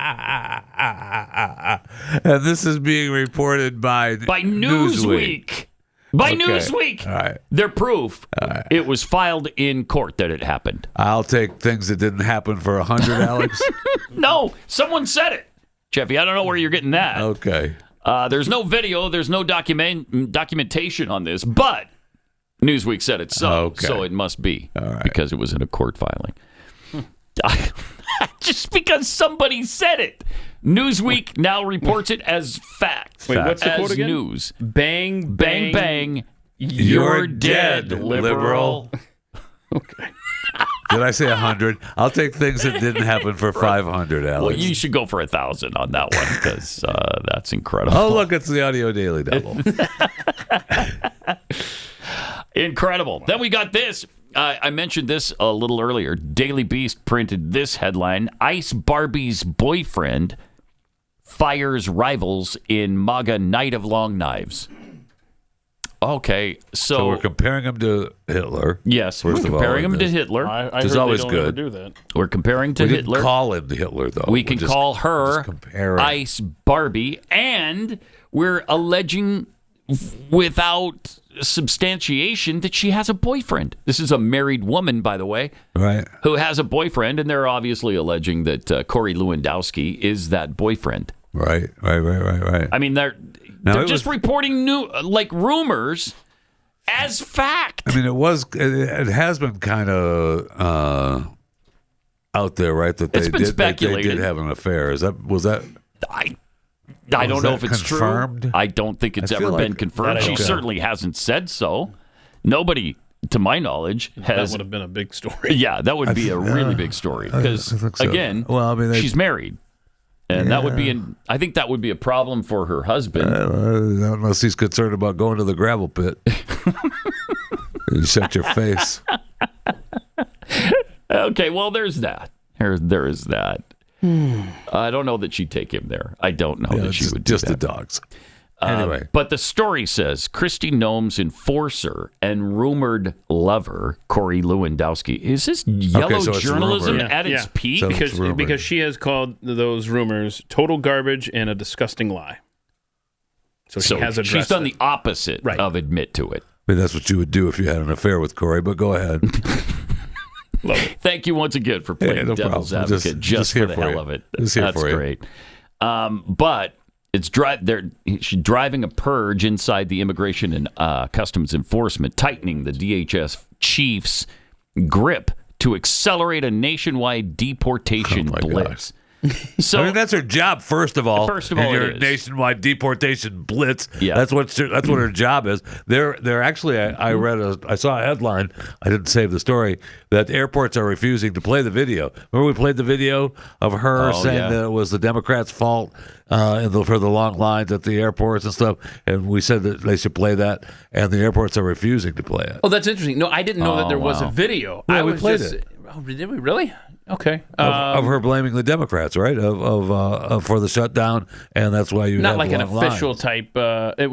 And this is being reported by
Newsweek. By Newsweek.
All right.
Their proof. It was filed in court that it happened.
I'll take things that didn't happen for 100, Alex.
No, someone said it. Jeffy, I don't know where you're getting that.
Okay.
There's no video. There's no documentation on this, but Newsweek said it so it must be because it was in a court filing. Just because somebody said it. Newsweek now reports it as fact.
Wait, what's the quote again?
News.
Bang,
bang, bang. You're dead, liberal.
Okay.
Did I say 100? I'll take things that didn't happen for 500, Alex.
Well, you should go for 1,000 on that one because that's incredible.
Oh, look, it's the Audio Daily Double.
Incredible. Then we got this. I mentioned this a little earlier. Daily Beast printed this headline: Ice Barbie's boyfriend fires rivals in MAGA Night of Long Knives. Okay, so
we're comparing him to Hitler.
Yes, we're comparing him to Hitler.
I
Which is
heard
always
they don't
good.
ever do that.
We're comparing to
we
Hitler.
Didn't call him Hitler, though.
We can call her
comparing.
Ice Barbie, and we're alleging without substantiation that she has a boyfriend. This is a married woman, by the way,
right?
Who has a boyfriend, and they're obviously alleging that Corey Lewandowski is that boyfriend.
Right.
I mean, they're just reporting rumors as fact.
I mean, it has been kind of out there, right? That they did have an affair. Was that?
I don't know if it's
confirmed?
true. I don't think it's ever been confirmed. She certainly hasn't said so. Nobody, to my knowledge, has.
That would have been a big story.
Yeah, that would be a really big story because again, she's married, and that would be I think that would be a problem for her husband.
Unless he's concerned about going to the gravel pit. You shut your face.
Okay, well, there's that. There is that. I don't know that she'd take him there. I don't know that she would do
just
that.
the dogs. Anyway.
But the story says Kristi Noem's enforcer and rumored lover, Corey Lewandowski. Is this yellow journalism at its peak?
So because she has called those rumors total garbage and a disgusting lie. So she has addressed
she's done the opposite of admit to it.
I mean, that's what you would do if you had an affair with Corey, but go ahead.
Thank you once again for playing devil's advocate just for the hell of it. That's great. But it's she's driving a purge inside the Immigration and Customs Enforcement, tightening the DHS chief's grip to accelerate a nationwide deportation blitz. So
I mean, that's her job. First of all,
it is.
Nationwide deportation blitz.
Yeah,
that's what her job is. They're actually. I saw a headline. I didn't save the story that airports are refusing to play the video. Remember we played the video of her saying that it was the Democrats' fault for the long lines at the airports and stuff, and we said that they should play that, and the airports are refusing to play it.
Oh, that's interesting. No, I didn't know that there was a video.
Yeah, we played it.
Oh, did we really? Okay.
Of her blaming the Democrats, right? Of for the shutdown, and that's why you
not
have
like an
long
official
lines.
type. It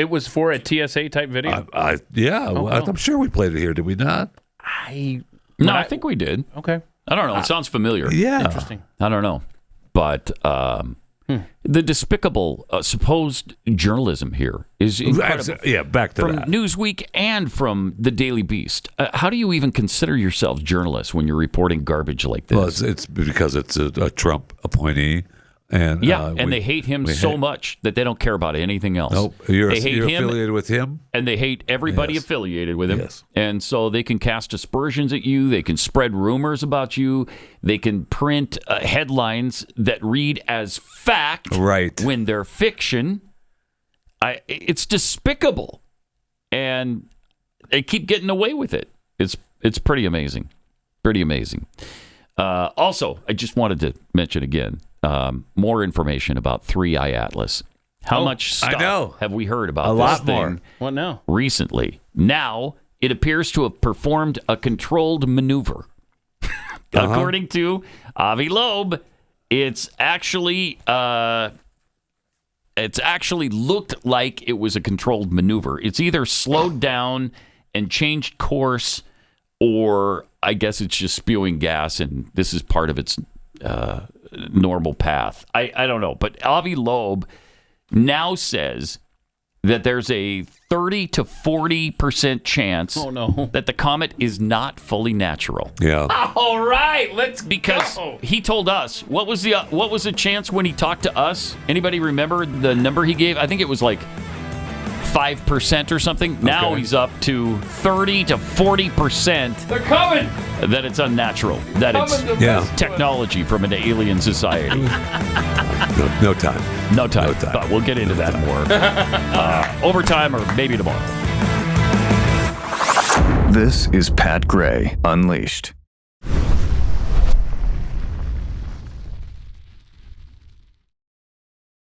was for a TSA type video.
I'm sure we played it here. Did we not?
I think we did.
Okay.
I don't know. It sounds familiar.
Yeah.
Interesting.
I don't know, but The despicable supposed journalism here is incredible.
Yeah, back to
from
that.
Newsweek and from the Daily Beast. How do you even consider yourselves journalists when you're reporting garbage like this?
Well, it's because it's a Trump appointee. And
and they hate him so much that they don't care about anything else.
Nope. You're
him,
affiliated with him?
And they hate everybody affiliated with him.
Yes.
And so they can cast aspersions at you. They can spread rumors about you. They can print headlines that read as fact when they're fiction. It's despicable. And they keep getting away with it. It's pretty amazing. Pretty amazing. Also, I just wanted to mention again, more information about 3i Atlas. How much stuff have we heard about this thing
What now?
recently? Now, it appears to have performed a controlled maneuver. According to Avi Loeb, it's actually looked like it was a controlled maneuver. It's either slowed down and changed course, or I guess it's just spewing gas, and this is part of its normal path. I don't know. But Avi Loeb now says that there's a 30 to 40% chance that the comet is not fully natural.
Yeah.
All right, because he told us what was the chance when he talked to us? Anybody remember the number he gave? I think it was like 5% or something. Now he's up to 30 to 40%.
They're coming.
That it's unnatural. That it's technology from an alien society.
No time.
No time. But we'll get into that more overtime or maybe tomorrow.
This is Pat Gray Unleashed.